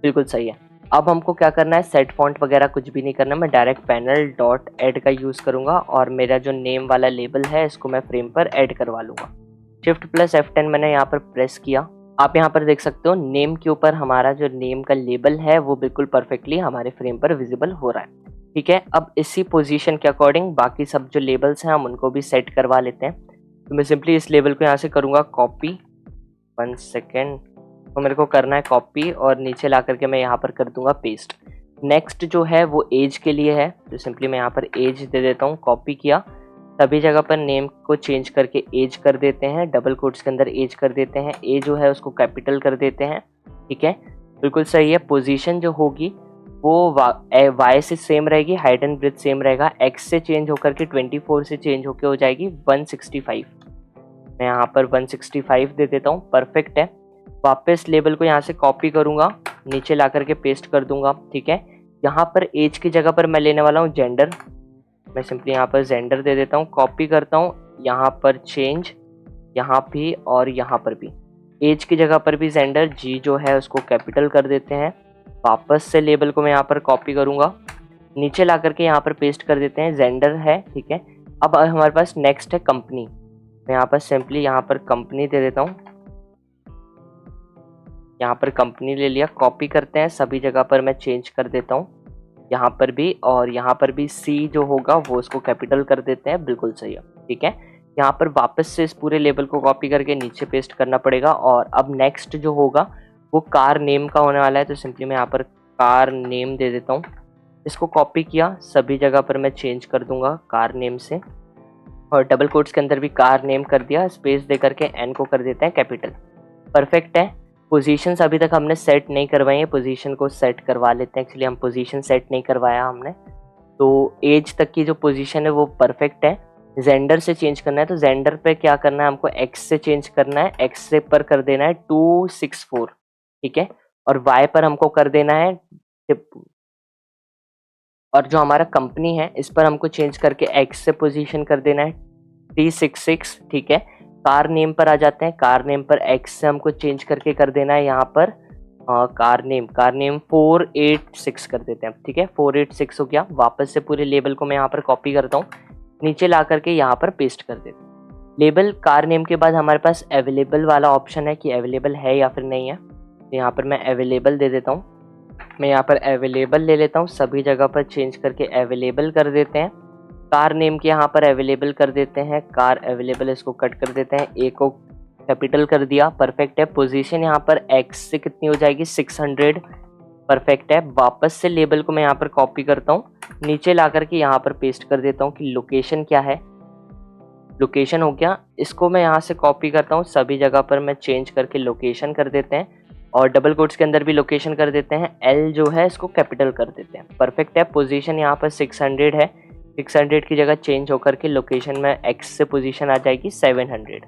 S1: बिल्कुल सही है। अब हमको क्या करना है, सेट फॉन्ट वगैरह कुछ भी नहीं करना, मैं डायरेक्ट पैनल डॉट ऐड का यूज़ करूँगा और मेरा जो नेम वाला लेबल है इसको मैं फ्रेम पर ऐड करवा लूँगा। शिफ्ट प्लस F10 मैंने यहाँ पर प्रेस किया। आप यहाँ पर देख सकते हो नेम के ऊपर हमारा जो नेम का लेबल है वो बिल्कुल परफेक्टली हमारे फ्रेम पर विजिबल हो रहा है, ठीक है। अब इसी पोजीशन के अकॉर्डिंग बाकी सब जो लेबल्स हैं हम उनको भी सेट करवा लेते हैं। तो मैं सिंपली इस लेबल को यहाँ से करूँगा कॉपी, 1 सेकेंड, तो मेरे को करना है कॉपी और नीचे ला करके मैं यहाँ पर कर दूंगा पेस्ट। नेक्स्ट जो है वो एज के लिए है, तो सिंपली मैं यहाँ पर एज दे देता हूँ, कॉपी किया, सभी जगह पर नेम को चेंज करके एज कर देते हैं, डबल कोट्स के अंदर एज कर देते हैं, ए जो है उसको कैपिटल कर देते हैं, ठीक है, बिल्कुल सही है। पोजीशन जो होगी वो वाई से सेम रहेगी, हाइट एंड ब्रेथ सेम रहेगा, एक्स से चेंज होकर के 24 से चेंज होकर हो जाएगी 165। मैं यहाँ पर 165 दे देता हूँ, परफेक्ट है। वापस लेबल को यहाँ से कॉपी करूँगा, नीचे ला करके पेस्ट कर दूंगा, ठीक है। यहाँ पर एज की जगह पर मैं लेने वाला हूँ जेंडर, मैं सिंपली यहाँ पर जेंडर दे देता हूँ, कॉपी करता हूँ, यहाँ पर चेंज, यहाँ भी और यहाँ पर भी एज की जगह पर भी जेंडर जी जो है उसको कैपिटल कर देते हैं। वापस से लेबल को मैं यहाँ पर कॉपी करूँगा, नीचे ला करके यहाँ पर पेस्ट कर देते हैं, जेंडर है, ठीक है। अब हमारे पास नेक्स्ट है कंपनी, मैं यहाँ पर सिंपली यहाँ पर कंपनी दे देता हूँ, यहाँ पर कंपनी ले लिया, कॉपी करते हैं, सभी जगह पर मैं चेंज कर देता हूँ, यहाँ पर भी और यहाँ पर भी सी जो होगा वो उसको कैपिटल कर देते हैं, बिल्कुल सही है, ठीक है। यहाँ पर वापस से इस पूरे लेबल को कॉपी करके नीचे पेस्ट करना पड़ेगा। और अब नेक्स्ट जो होगा वो कार नेम का होने वाला है, तो सिंपली मैं यहाँ पर कार नेम दे देता हूँ, इसको कॉपी किया, सभी जगह पर मैं चेंज कर दूंगा कार नेम से, और डबल कोट्स के अंदर भी कार नेम कर दिया, स्पेस दे करके एन को कर देते हैं कैपिटल, परफेक्ट है। पोजीशंस अभी तक हमने सेट नहीं करवाई है, पोजीशन को सेट करवा लेते हैं, एक्चुअली हम पोजीशन सेट नहीं करवाया हमने, तो एज तक की जो पोजीशन है वो परफेक्ट है। जेंडर से चेंज करना है, तो जेंडर पे क्या करना है हमको, एक्स से चेंज करना है, एक्स से पर कर देना है 264, ठीक है। और वाई पर हमको कर देना है, और जो हमारा कंपनी है इस पर हमको चेंज करके एक्स से पोजीशन कर देना है 366, ठीक है। कार नेम पर आ जाते हैं, कार नेम पर एक्स से हमको चेंज करके कर देना है यहाँ पर कार नेम 486 कर देते हैं, ठीक है, 486 हो गया। वापस से पूरे लेबल को मैं यहाँ पर कॉपी करता हूँ, नीचे ला करके यहाँ पर पेस्ट कर देता हूँ। लेबल कार नेम के बाद हमारे पास अवेलेबल वाला ऑप्शन है कि अवेलेबल है या फिर नहीं है, तो यहाँ पर मैं अवेलेबल दे देता हूँ, मैं यहाँ पर अवेलेबल ले लेता हूँ, सभी जगह पर चेंज करके अवेलेबल कर देते हैं। कार नेम के यहाँ पर अवेलेबल कर देते हैं, कार अवेलेबल, इसको कट कर देते हैं, ए को कैपिटल कर दिया, परफेक्ट है। पोजीशन यहाँ पर एक्स से कितनी हो जाएगी 600, परफेक्ट है। वापस से लेबल को मैं यहाँ पर कॉपी करता हूँ, नीचे ला करके यहाँ पर पेस्ट कर देता हूँ कि लोकेशन क्या है, लोकेशन हो गया। इसको मैं यहाँ से कॉपी करता हूँ, सभी जगह पर मैं चेंज करके लोकेशन कर देते हैं, और डबल कोट्स के अंदर भी लोकेशन कर देते हैं, एल जो है इसको कैपिटल कर देते हैं, परफेक्ट है। पोजीशन यहाँ पर 600 है, 600 की जगह चेंज होकर के लोकेशन में एक्स से पोजीशन आ जाएगी 700,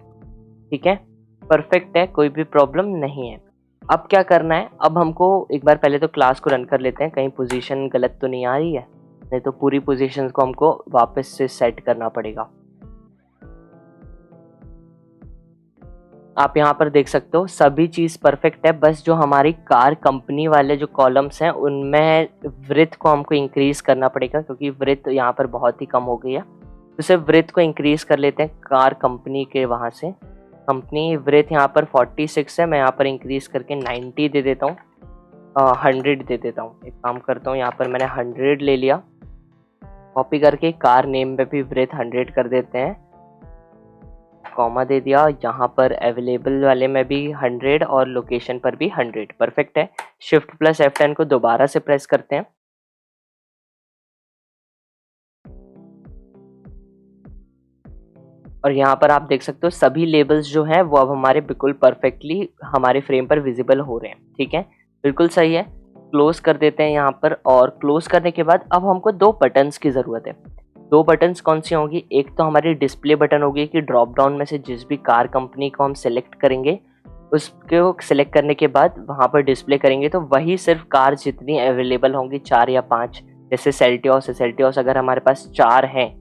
S1: ठीक है, परफेक्ट है, कोई भी प्रॉब्लम नहीं है। अब क्या करना है, अब हमको एक बार पहले तो क्लास को रन कर लेते हैं, कहीं पोजीशन गलत तो नहीं आ रही है, नहीं तो पूरी पोजीशंस को हमको वापस से सेट करना पड़ेगा। आप यहाँ पर देख सकते हो सभी चीज़ परफेक्ट है, बस जो हमारी कार कंपनी वाले जो कॉलम्स हैं उनमें विड्थ को हमको इंक्रीज करना पड़ेगा, क्योंकि विड्थ यहाँ पर बहुत ही कम हो गई है, तो सिर्फ विड्थ को इंक्रीज कर लेते हैं कार कंपनी के वहाँ से। कंपनी विड्थ यहाँ पर 46 है, मैं यहाँ पर इंक्रीज करके 90 दे देता हूँ, 100 दे देता हूँ। एक काम करता हूँ, यहाँ पर मैंने 100 ले लिया, कॉपी करके कार नेम में भी विड्थ 100 कर देते हैं, कॉमा दे दिया, यहाँ पर अवेलेबल वाले में भी 100 और लोकेशन पर भी 100, परफेक्ट है। शिफ्ट प्लस F10 को दोबारा से प्रेस करते हैं, और यहाँ पर आप देख सकते हो सभी लेबल्स जो हैं वो अब हमारे बिल्कुल परफेक्टली हमारे फ्रेम पर विजिबल हो रहे हैं, ठीक है, बिल्कुल सही है। क्लोज कर देते हैं यहाँ पर, और क्लोज करने के बाद अब हमको दो बटन्स की ज़रूरत है। दो बटन्स कौन सी होंगी, एक तो हमारी डिस्प्ले बटन होगी कि ड्रॉप डाउन में से जिस भी कार कंपनी को हम सेलेक्ट करेंगे उसको सेलेक्ट करने के बाद वहाँ पर डिस्प्ले करेंगे, तो वही सिर्फ कार जितनी अवेलेबल होंगी 4 या 5, जैसे सेल्टियोस है, सेल्टियोस अगर हमारे पास 4 हैं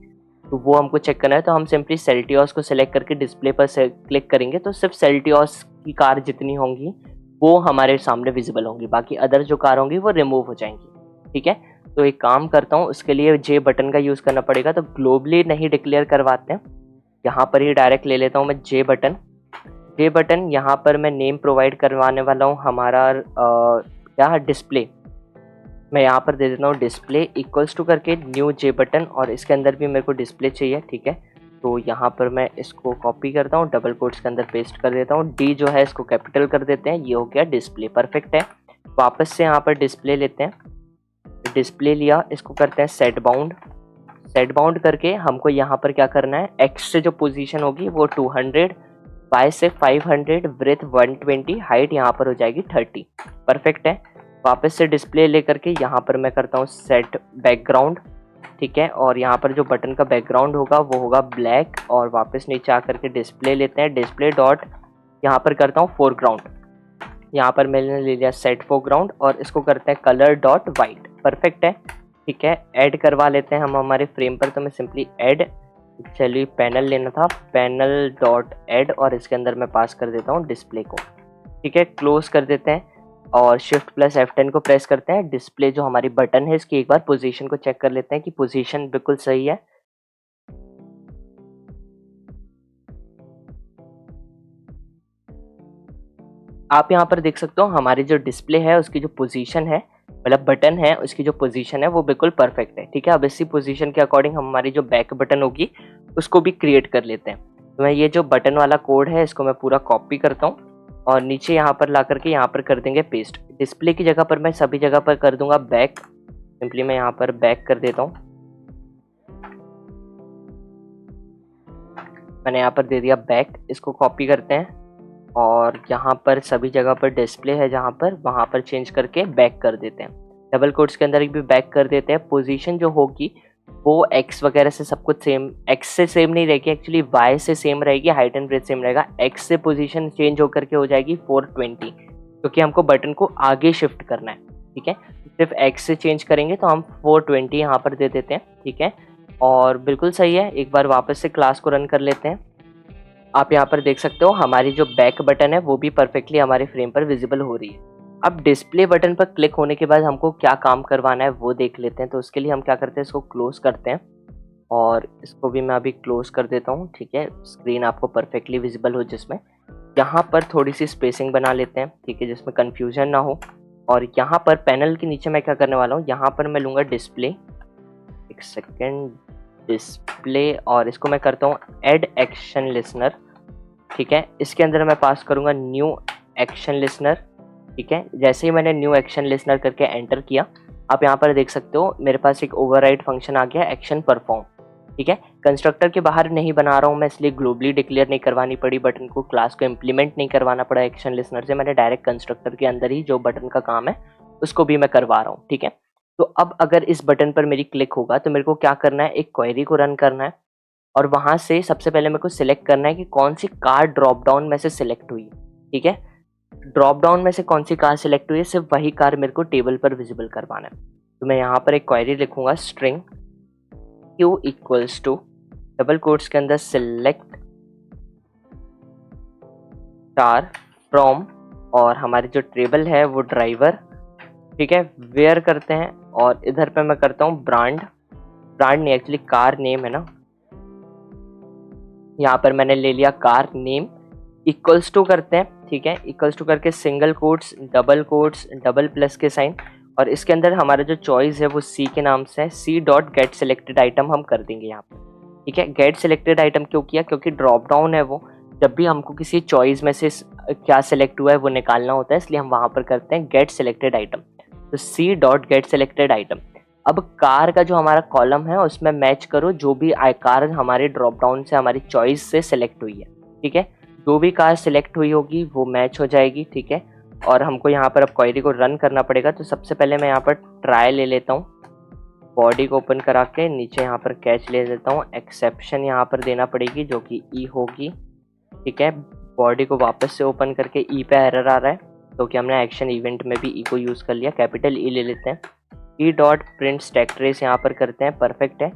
S1: तो वो हमको चेक करना है, तो हम सिंपली सेल्टियोस को सिलेक्ट करके डिस्प्ले पर क्लिक करेंगे, तो सिर्फ सेल्टियोस की कार जितनी होंगी वो हमारे सामने विजिबल होंगी, बाकी अदर जो कार होंगी वो रिमूव हो जाएंगी, ठीक है। तो एक काम करता हूँ, उसके लिए जे बटन का यूज़ करना पड़ेगा, तो ग्लोबली नहीं डिक्लेयर करवाते हैं, यहाँ पर ही डायरेक्ट ले लेता हूँ मैं जे बटन। जे बटन यहाँ पर मैं नेम प्रोवाइड करवाने वाला हूँ हमारा क्या डिस्प्ले, मैं यहाँ पर दे देता हूँ डिस्प्ले इक्वल्स टू करके न्यू जे बटन, और इसके अंदर भी मेरे को डिस्प्ले चाहिए, ठीक है। तो यहाँ पर मैं इसको कॉपी करता हूँ, डबल कोट्स के अंदर पेस्ट कर देता हूँ, डी जो है इसको कैपिटल कर देते हैं, ये हो गया डिस्प्ले, परफेक्ट है। वापस से यहाँ पर डिस्प्ले लेते हैं, डिस्प्ले लिया, इसको करते हैं सेट बाउंड, सेट बाउंड करके हमको यहाँ पर क्या करना है, एक्स से जो पोजीशन होगी वो 200, वाई से 500, ब्रेथ 120, हाइट यहाँ पर हो जाएगी 30, परफेक्ट है। वापस से डिस्प्ले लेकर के यहाँ पर मैं करता हूँ सेट बैकग्राउंड, ठीक है। और यहाँ पर जो बटन का बैकग्राउंड होगा वो होगा ब्लैक, और वापस नीचे आकर के डिस्प्ले लेते हैं, डिस्प्ले डॉट यहाँ पर करता हूँ फोरग्राउंड, यहाँ पर मैंने ले लिया सेट फोरग्राउंड, और इसको करते हैं कलर डॉट वाइट। परफेक्ट है, ठीक है। ऐड करवा लेते हैं हम हमारे फ्रेम पर, तो मैं सिंपली ऐड, चलिए पैनल लेना था, पैनल डॉट ऐड, और इसके अंदर मैं पास कर देता हूँ डिस्प्ले को, ठीक है। क्लोज कर देते हैं और शिफ्ट प्लस F10 को प्रेस करते हैं। डिस्प्ले जो हमारी बटन है इसकी एक बार पोजीशन को चेक कर लेते हैं कि पोजीशन बिल्कुल सही है। आप यहाँ पर देख सकते हो हमारी जो डिस्प्ले है उसकी जो पोजीशन है, मतलब बटन है उसकी जो पोजीशन है वो बिल्कुल परफेक्ट है, ठीक है। अब इसी पोजीशन के अकॉर्डिंग हमारी जो बैक बटन होगी उसको भी क्रिएट कर लेते हैं। तो मैं ये जो बटन वाला कोड है इसको मैं पूरा कॉपी करता हूँ और नीचे यहाँ पर ला करके यहाँ पर कर देंगे पेस्ट। डिस्प्ले की जगह पर मैं सभी जगह पर कर दूंगा बैक, सिंपली मैं यहाँ पर बैक कर देता हूँ, मैंने यहाँ पर दे दिया बैक। इसको कॉपी करते हैं और यहाँ पर सभी जगह पर डिस्प्ले है जहाँ पर, वहाँ पर चेंज करके बैक कर देते हैं। डबल कोट्स के अंदर भी बैक कर देते हैं। पोजीशन जो होगी वो एक्स वगैरह से सब कुछ सेम, एक्स से सेम नहीं रहेगी एक्चुअली, वाई से सेम रहेगी, हाइट एंड ब्रेथ सेम रहेगा। एक्स से पोजीशन चेंज होकर के हो जाएगी 420, क्योंकि हमको बटन को आगे शिफ्ट करना है, ठीक है। सिर्फ एक्स से चेंज करेंगे तो हम 420 यहाँ पर दे देते हैं, ठीक है। और बिल्कुल सही है। एक बार वापस से क्लास को रन कर लेते हैं। आप यहाँ पर देख सकते हो हमारी जो बैक बटन है वो भी परफेक्टली हमारे फ्रेम पर विजिबल हो रही है। अब डिस्प्ले बटन पर क्लिक होने के बाद हमको क्या काम करवाना है वो देख लेते हैं। तो उसके लिए हम क्या करते हैं, इसको क्लोज करते हैं और इसको भी मैं अभी क्लोज कर देता हूँ, ठीक है। स्क्रीन आपको परफेक्टली विजिबल हो, जिसमें यहाँ पर थोड़ी सी स्पेसिंग बना लेते हैं, ठीक है, जिसमें कन्फ्यूजन ना हो। और यहाँ पर पैनल के नीचे मैं क्या करने वाला हूँ, यहाँ पर मैं लूँगा डिस्प्ले, एक सेकेंड, डिस्प्ले, और इसको मैं करता हूँ ऐड एक्शन लिसनर, ठीक है। इसके अंदर मैं पास करूंगा न्यू एक्शन लिसनर, ठीक है। जैसे ही मैंने न्यू एक्शन लिसनर करके एंटर किया, आप यहाँ पर देख सकते हो मेरे पास एक ओवरराइड फंक्शन आ गया, एक्शन परफॉर्म, ठीक है। कंस्ट्रक्टर के बाहर नहीं बना रहा हूँ मैं, इसलिए ग्लोबली डिक्लेयर नहीं करवानी पड़ी बटन को, क्लास को इम्प्लीमेंट नहीं करवाना पड़ा एक्शन लिसनर से, मैंने डायरेक्ट कंस्ट्रक्टर के अंदर ही जो बटन का काम है उसको भी मैं करवा रहा हूँ, ठीक है। तो अब अगर इस बटन पर मेरी क्लिक होगा तो मेरे को क्या करना है, एक क्वेरी को रन करना है और वहाँ से सबसे पहले मेरे को सिलेक्ट करना है कि कौन सी कार ड्रॉप डाउन में से सिलेक्ट हुई, ठीक है। ड्रॉप डाउन में से कौन सी कार सिलेक्ट हुई है, सिर्फ वही कार मेरे को टेबल पर विजिबल करवाना है। तो मैं यहाँ पर एक क्वेरी लिखूंगा, string Q equals to double quotes के अंदर सिलेक्ट कार फ्रॉम, और हमारी जो टेबल है वो ड्राइवर, ठीक है, वेयर करते हैं। और इधर पे मैं करता हूँ ब्रांड, ब्रांड नहीं एक्चुअली कार नेम है ना, यहाँ पर मैंने ले लिया कार नेम, इक्वल्स टू करते हैं, ठीक है। इक्वल्स टू करके सिंगल कोट्स, डबल प्लस के साइन, और इसके अंदर हमारा जो चॉइस है वो सी के नाम से है, C dot get selected item हम कर देंगे यहाँ पर, ठीक है। गेट सिलेक्टेड आइटम क्यों किया, क्योंकि ड्रॉप डाउन है वो, जब भी हमको किसी चॉइस में से क्या सिलेक्ट हुआ है वो निकालना होता है, इसलिए हम वहाँ पर करते हैं गेट सिलेक्टेड आइटम। तो C dot get selected item. अब कार का जो हमारा कॉलम है उसमें मैच करो जो भी कार हमारे ड्रॉप डाउन से हमारी चॉइस से सिलेक्ट हुई है, ठीक है। जो भी कार सिलेक्ट हुई होगी वो मैच हो जाएगी, ठीक है। और हमको यहाँ पर अब क्वेरी को रन करना पड़ेगा। तो सबसे पहले मैं यहाँ पर ट्राई ले लेता हूँ, बॉडी को ओपन करा के नीचे यहाँ पर कैच ले लेता हूँ, एक्सेप्शन यहाँ पर देना पड़ेगी जो कि ई होगी, ठीक है। बॉडी को वापस से ओपन करके ई पे एरर आ रहा है तो कि हमने एक्शन इवेंट में भी ई को यूज़ कर लिया, कैपिटल ई ले लेते हैं, E dot print stack trace यहाँ पर करते हैं, परफेक्ट है।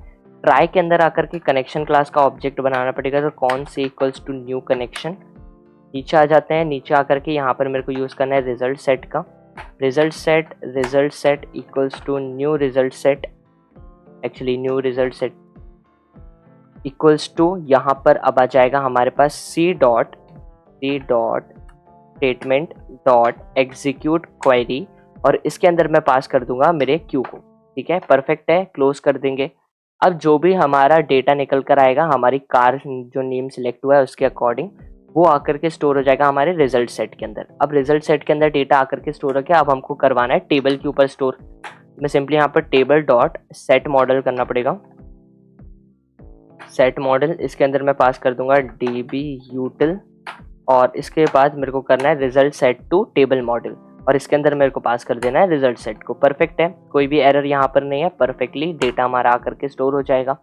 S1: ट्राई के अंदर आकर के कनेक्शन क्लास का ऑब्जेक्ट बनाना पड़ेगा, तो कौन से इक्वल्स टू न्यू कनेक्शन, नीचे आ जाते हैं। नीचे आकर के यहाँ पर मेरे को यूज़ करना है रिजल्ट सेट का, result set equals to new result set, actually new result set equals to, यहाँ पर अब आ जाएगा हमारे पास C dot statement dot execute query, और इसके अंदर मैं पास कर दूंगा मेरे क्यू को, ठीक है, परफेक्ट है। क्लोज कर देंगे। अब जो भी हमारा डेटा निकल कर आएगा हमारी कार जो नेम सिलेक्ट हुआ है उसके अकॉर्डिंग, वो आकर के स्टोर हो जाएगा हमारे रिजल्ट सेट के अंदर। अब रिजल्ट सेट के अंदर डेटा आकर के स्टोर हो गया, अब हमको करवाना है टेबल के ऊपर स्टोर। मैं सिंपली यहाँ पर टेबल डॉट सेट मॉडल करना पड़ेगा, सेट मॉडल, इसके अंदर मैं पास कर दूंगा db util, और इसके बाद मेरे को करना है result set to table model, और इसके अंदर मेरे को पास कर देना है रिजल्ट सेट को। परफेक्ट है, कोई भी एरर यहाँ पर नहीं है, परफेक्टली डेटा हमारा आकर के स्टोर हो जाएगा।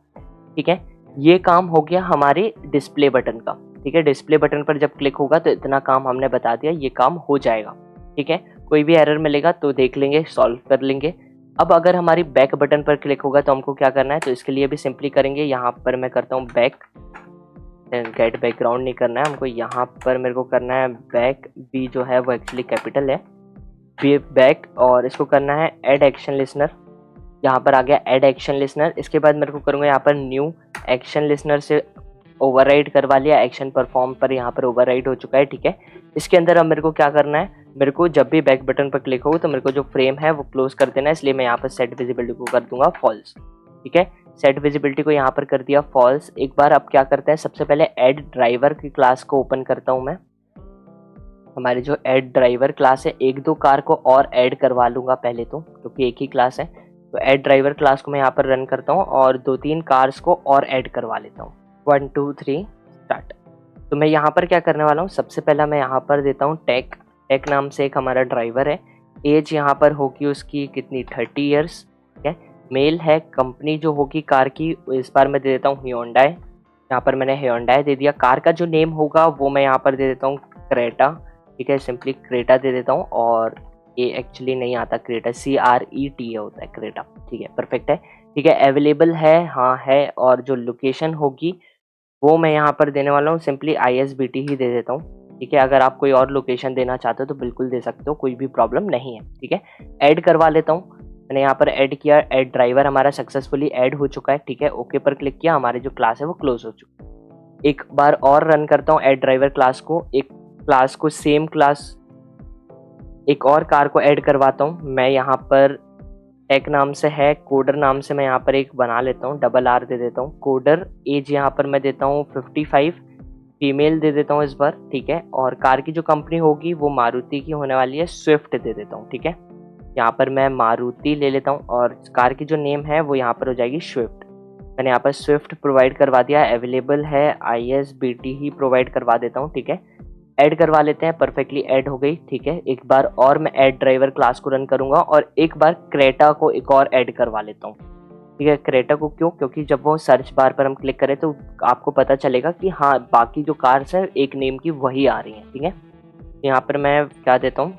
S1: ठीक है, ये काम हो गया हमारे डिस्प्ले बटन का। ठीक है, डिस्प्ले बटन पर जब क्लिक होगा तो इतना काम हमने बता दिया, ये काम हो जाएगा। ठीक है, कोई भी एरर मिलेगा तो देख लेंगे, सॉल्व कर लेंगे। अब अगर हमारी बैक बटन पर क्लिक होगा तो हमको क्या करना है, तो इसके लिए भी सिंपली करेंगे, यहाँ पर मैं करता हूँ बैक, गेट बैकग्राउंड नहीं करना है हमको, यहाँ पर मेरे को करना है बैक, बी जो है वो एक्चुअली कैपिटल है, बी बैक, और इसको करना है ऐड एक्शन लिसनर। यहाँ पर आ गया ऐड एक्शन लिसनर। इसके बाद मेरे को करूँगा यहाँ पर न्यू एक्शन लिसनर से ओवरराइड करवा लिया, एक्शन परफॉर्म पर यहाँ पर ओवरराइड हो चुका है। ठीक है, इसके अंदर अब मेरे को क्या करना है, मेरे को जब भी बैक बटन पर क्लिक हो तो मेरे को जो फ्रेम है वो क्लोज कर देना है, इसलिए मैं यहाँ पर सेट विजिबिलिटी को कर दूंगा फॉल्स। ठीक है, सेट विजिबिलिटी को यहाँ पर कर दिया फॉल्स। एक बार अब क्या करते हैं, सबसे पहले ऐड ड्राइवर की क्लास को ओपन करता हूँ मैं। हमारी जो ऐड ड्राइवर क्लास है, एक दो कार को और ऐड करवा लूँगा पहले तो, क्योंकि एक ही क्लास है। तो ऐड ड्राइवर क्लास को मैं यहाँ पर रन करता हूँ और 2-3 कार्स को और ऐड करवा लेता हूँ। 1 2 3 स्टार्ट। तो मैं यहाँ पर क्या करने वाला हूँ, सबसे पहला मैं यहाँ पर देता हूँ टेक। टेक नाम से एक हमारा ड्राइवर है, एज यहाँ पर होगी उसकी कितनी, 30 ईयर्स। ठीक है, मेल है। कंपनी जो होगी कार की, इस बार मैं दे देता हूँ Hyundai। यहाँ पर मैंने Hyundai दे दिया। कार का जो नेम होगा वो मैं यहाँ पर दे देता हूँ क्रेटा। ठीक है, सिंपली क्रेटा दे देता हूँ, और ये एक्चुअली नहीं आता, क्रेटा CRETA होता है क्रेटा। ठीक है, परफेक्ट है। ठीक है, अवेलेबल है, हाँ है, और जो लोकेशन होगी वो मैं यहाँ पर देने वाला हूँ सिंपली ISBT ही दे देता हूँ। ठीक है, अगर आप कोई और लोकेशन देना चाहते हो तो बिल्कुल दे सकते हो, कोई भी प्रॉब्लम नहीं है। ठीक है, ऐड करवा लेता हूँ। मैंने यहाँ पर ऐड किया, ऐड ड्राइवर हमारा सक्सेसफुली ऐड हो चुका है। ठीक है, ओके पर क्लिक किया, हमारी जो क्लास है वो क्लोज हो चुकी है। एक बार और रन करता हूँ ऐड ड्राइवर क्लास को, एक क्लास को सेम क्लास एक और कार को ऐड करवाता हूँ मैं। यहाँ पर टेक नाम से है, कोडर नाम से मैं यहाँ पर एक बना लेता हूँ, R दे देता हूँ कोडर। एज यहाँ पर मैं देता हूँ 55, फीमेल दे देता हूँ इस बार। ठीक है, और कार की जो कंपनी होगी वो मारुति की होने वाली है, स्विफ्ट दे देता हूँ। ठीक है, यहाँ पर मैं मारुति ले लेता हूँ, और कार की जो नेम है वो यहाँ पर हो जाएगी स्विफ्ट। मैंने यहाँ पर स्विफ्ट प्रोवाइड करवा दिया, अवेलेबल है, ISBT ही प्रोवाइड करवा देता हूँ। ठीक है, ऐड करवा लेते हैं, परफेक्टली ऐड हो गई। ठीक है, एक बार और मैं ऐड ड्राइवर क्लास को रन करूंगा और एक बार क्रेटा को एक और ऐड करवा लेता हूँ। ठीक है, क्रेटा को क्यों, क्योंकि जब वो सर्च बार पर हम क्लिक करें तो आपको पता चलेगा कि हाँ बाकी जो कार्स है एक नेम की वही आ रही हैं। ठीक है, यहाँ पर मैं क्या देता हूँ,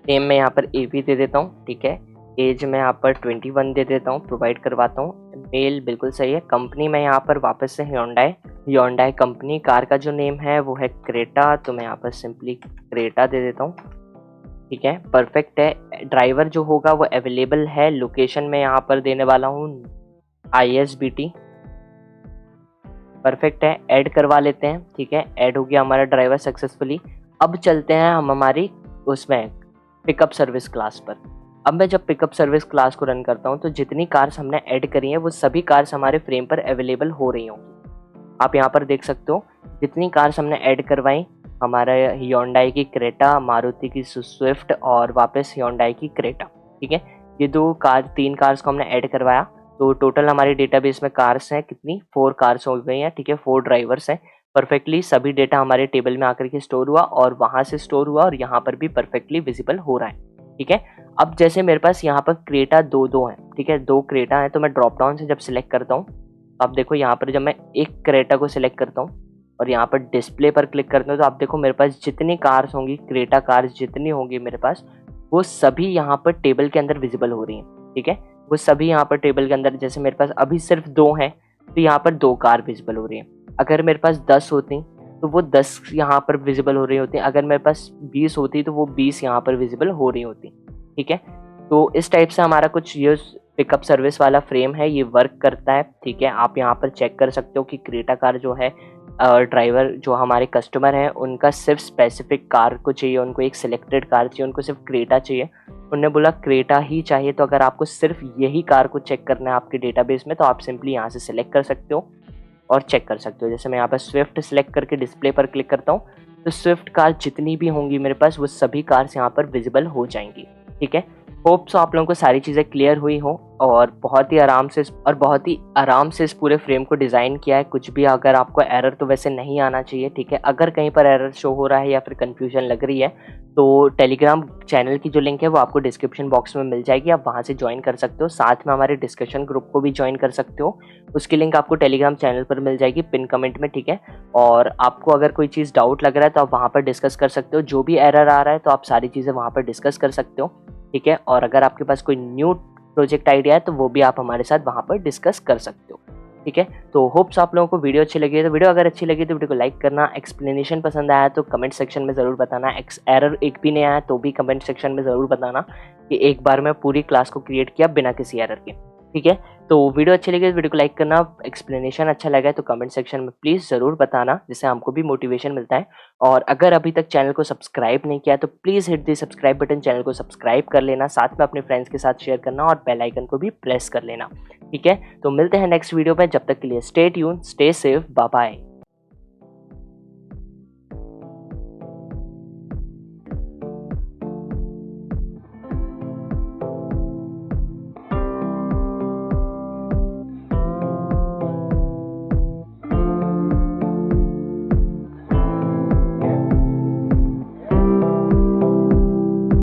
S1: नेम में यहाँ पर AB दे देता हूँ। ठीक है, एज में यहाँ पर 21 दे देता हूँ, प्रोवाइड करवाता हूँ, मेल बिल्कुल सही है। कंपनी में यहाँ पर वापस से Hyundai कंपनी। कार का जो नेम है वो है क्रेटा, तो मैं यहाँ पर सिंपली क्रेटा दे देता हूँ। ठीक है, परफेक्ट है। ड्राइवर जो होगा वो अवेलेबल है, लोकेशन में यहाँ पर देने वाला हूँ ISBT। परफेक्ट है, ऐड करवा लेते हैं। ठीक है, ऐड हो गया हमारा ड्राइवर सक्सेसफुली। अब चलते हैं हम हमारी उसमें पिकअप सर्विस क्लास पर। अब मैं जब पिकअप सर्विस क्लास को रन करता हूँ तो जितनी कार्स हमने ऐड करी हैं वो सभी कार्स हमारे फ्रेम पर अवेलेबल हो रही होंगी। आप यहाँ पर देख सकते हो जितनी कार्स हमने ऐड करवाई, हमारा Hyundai की क्रेटा, मारुति की स्विफ्ट और वापस Hyundai की क्रेटा। ठीक है, ये 3 कार्स को हमने ऐड करवाया, तो टोटल हमारी डेटाबेस में कार्स हैं कितनी, 4 कार्स हो गई हैं। ठीक है, 4 ड्राइवर्स हैं। परफेक्टली सभी डेटा हमारे टेबल में आकर के स्टोर हुआ और वहाँ से स्टोर हुआ और यहाँ पर भी परफेक्टली विजिबल हो रहा है। ठीक है, अब जैसे मेरे पास यहाँ पर क्रेटा 2 हैं। ठीक है, 2 क्रेटा हैं, तो मैं ड्रॉप डाउन से जब सिलेक्ट करता हूँ, अब देखो यहाँ पर जब मैं एक क्रेटा को सिलेक्ट करता हूँ और यहाँ पर डिस्प्ले पर क्लिक करता हूँ तो आप देखो मेरे पास जितनी कार्स होंगी, क्रेटा कार्स जितनी होंगी मेरे पास, वो सभी यहाँ पर टेबल के अंदर विजिबल हो रही हैं। ठीक है, वो सभी यहाँ पर टेबल के अंदर, जैसे मेरे पास अभी सिर्फ 2 हैं तो यहाँ पर 2 कार विजिबल हो रही हैं। अगर मेरे पास 10 होती तो वो 10 यहाँ पर विजिबल हो रही होती, अगर मेरे पास 20 होती तो वो 20 यहाँ पर विजिबल हो रही होती। ठीक है, तो इस टाइप से हमारा कुछ ये पिकअप सर्विस वाला फ्रेम है, ये वर्क करता है। ठीक है, आप यहाँ पर चेक कर सकते हो कि क्रेटा कार जो है, ड्राइवर जो हमारे कस्टमर हैं उनका सिर्फ स्पेसिफिक कार को चाहिए, उनको एक सिलेक्टेड कार चाहिए, उनको सिर्फ क्रेटा चाहिए, उन्होंने बोला क्रेटा ही चाहिए। तो अगर आपको सिर्फ यही कार को चेक करना है आपके डेटाबेस में तो आप सिंपली यहाँ से सिलेक्ट कर सकते हो और चेक कर सकते हो। जैसे मैं यहाँ पर स्विफ्ट सिलेक्ट करके डिस्प्ले पर क्लिक करता हूँ तो स्विफ्ट कार जितनी भी होंगी मेरे पास वो सभी कार्स यहाँ पर विजिबल हो जाएंगी। ठीक है, होप सो आप लोगों को सारी चीज़ें क्लियर हुई हों और बहुत ही आराम से इस पूरे फ्रेम को डिज़ाइन किया है। कुछ भी अगर आपको एरर तो वैसे नहीं आना चाहिए, ठीक है। अगर कहीं पर एरर शो हो रहा है या फिर कन्फ्यूजन लग रही है तो टेलीग्राम चैनल की जो लिंक है वो आपको डिस्क्रिप्शन बॉक्स में मिल जाएगी, आप वहाँ से ज्वाइन कर सकते हो। साथ में हमारे डिस्कशन ग्रुप को भी ज्वाइन कर सकते हो, उसकी लिंक आपको टेलीग्राम चैनल पर मिल जाएगी पिन कमेंट में, ठीक है। और आपको अगर कोई चीज़ डाउट लग रहा है तो आप वहाँ पर डिस्कस कर सकते हो, जो भी एरर आ रहा है तो आप सारी चीज़ें वहाँ पर डिस्कस कर सकते हो, ठीक है। और अगर आपके पास कोई न्यू प्रोजेक्ट आइडिया है तो वो भी आप हमारे साथ वहाँ पर डिस्कस कर सकते हो, ठीक है। तो होप्स आप लोगों को वीडियो अच्छी लगी है, तो वीडियो अगर अच्छी लगी तो वीडियो को लाइक करना, एक्सप्लेनेशन पसंद आया तो कमेंट सेक्शन में ज़रूर बताना, एरर एक भी नहीं आया तो भी कमेंट सेक्शन में ज़रूर बताना कि एक बार में पूरी क्लास को क्रिएट किया बिना किसी एरर के, ठीक है। तो वीडियो अच्छी लगी तो वीडियो को लाइक करना, एक्सप्लेनेशन अच्छा लगा है तो कमेंट सेक्शन में प्लीज़ ज़रूर बताना, जिससे हमको भी मोटिवेशन मिलता है। और अगर अभी तक चैनल को सब्सक्राइब नहीं किया तो please hit the subscribe button, channel को सब्सक्राइब कर लेना, साथ में अपने फ्रेंड्स के साथ शेयर करना और बेल आइकन को भी प्रेस कर लेना, ठीक है। तो मिलते हैं नेक्स्ट वीडियो में, जब तक के लिए stay tune, stay safe, bye bye.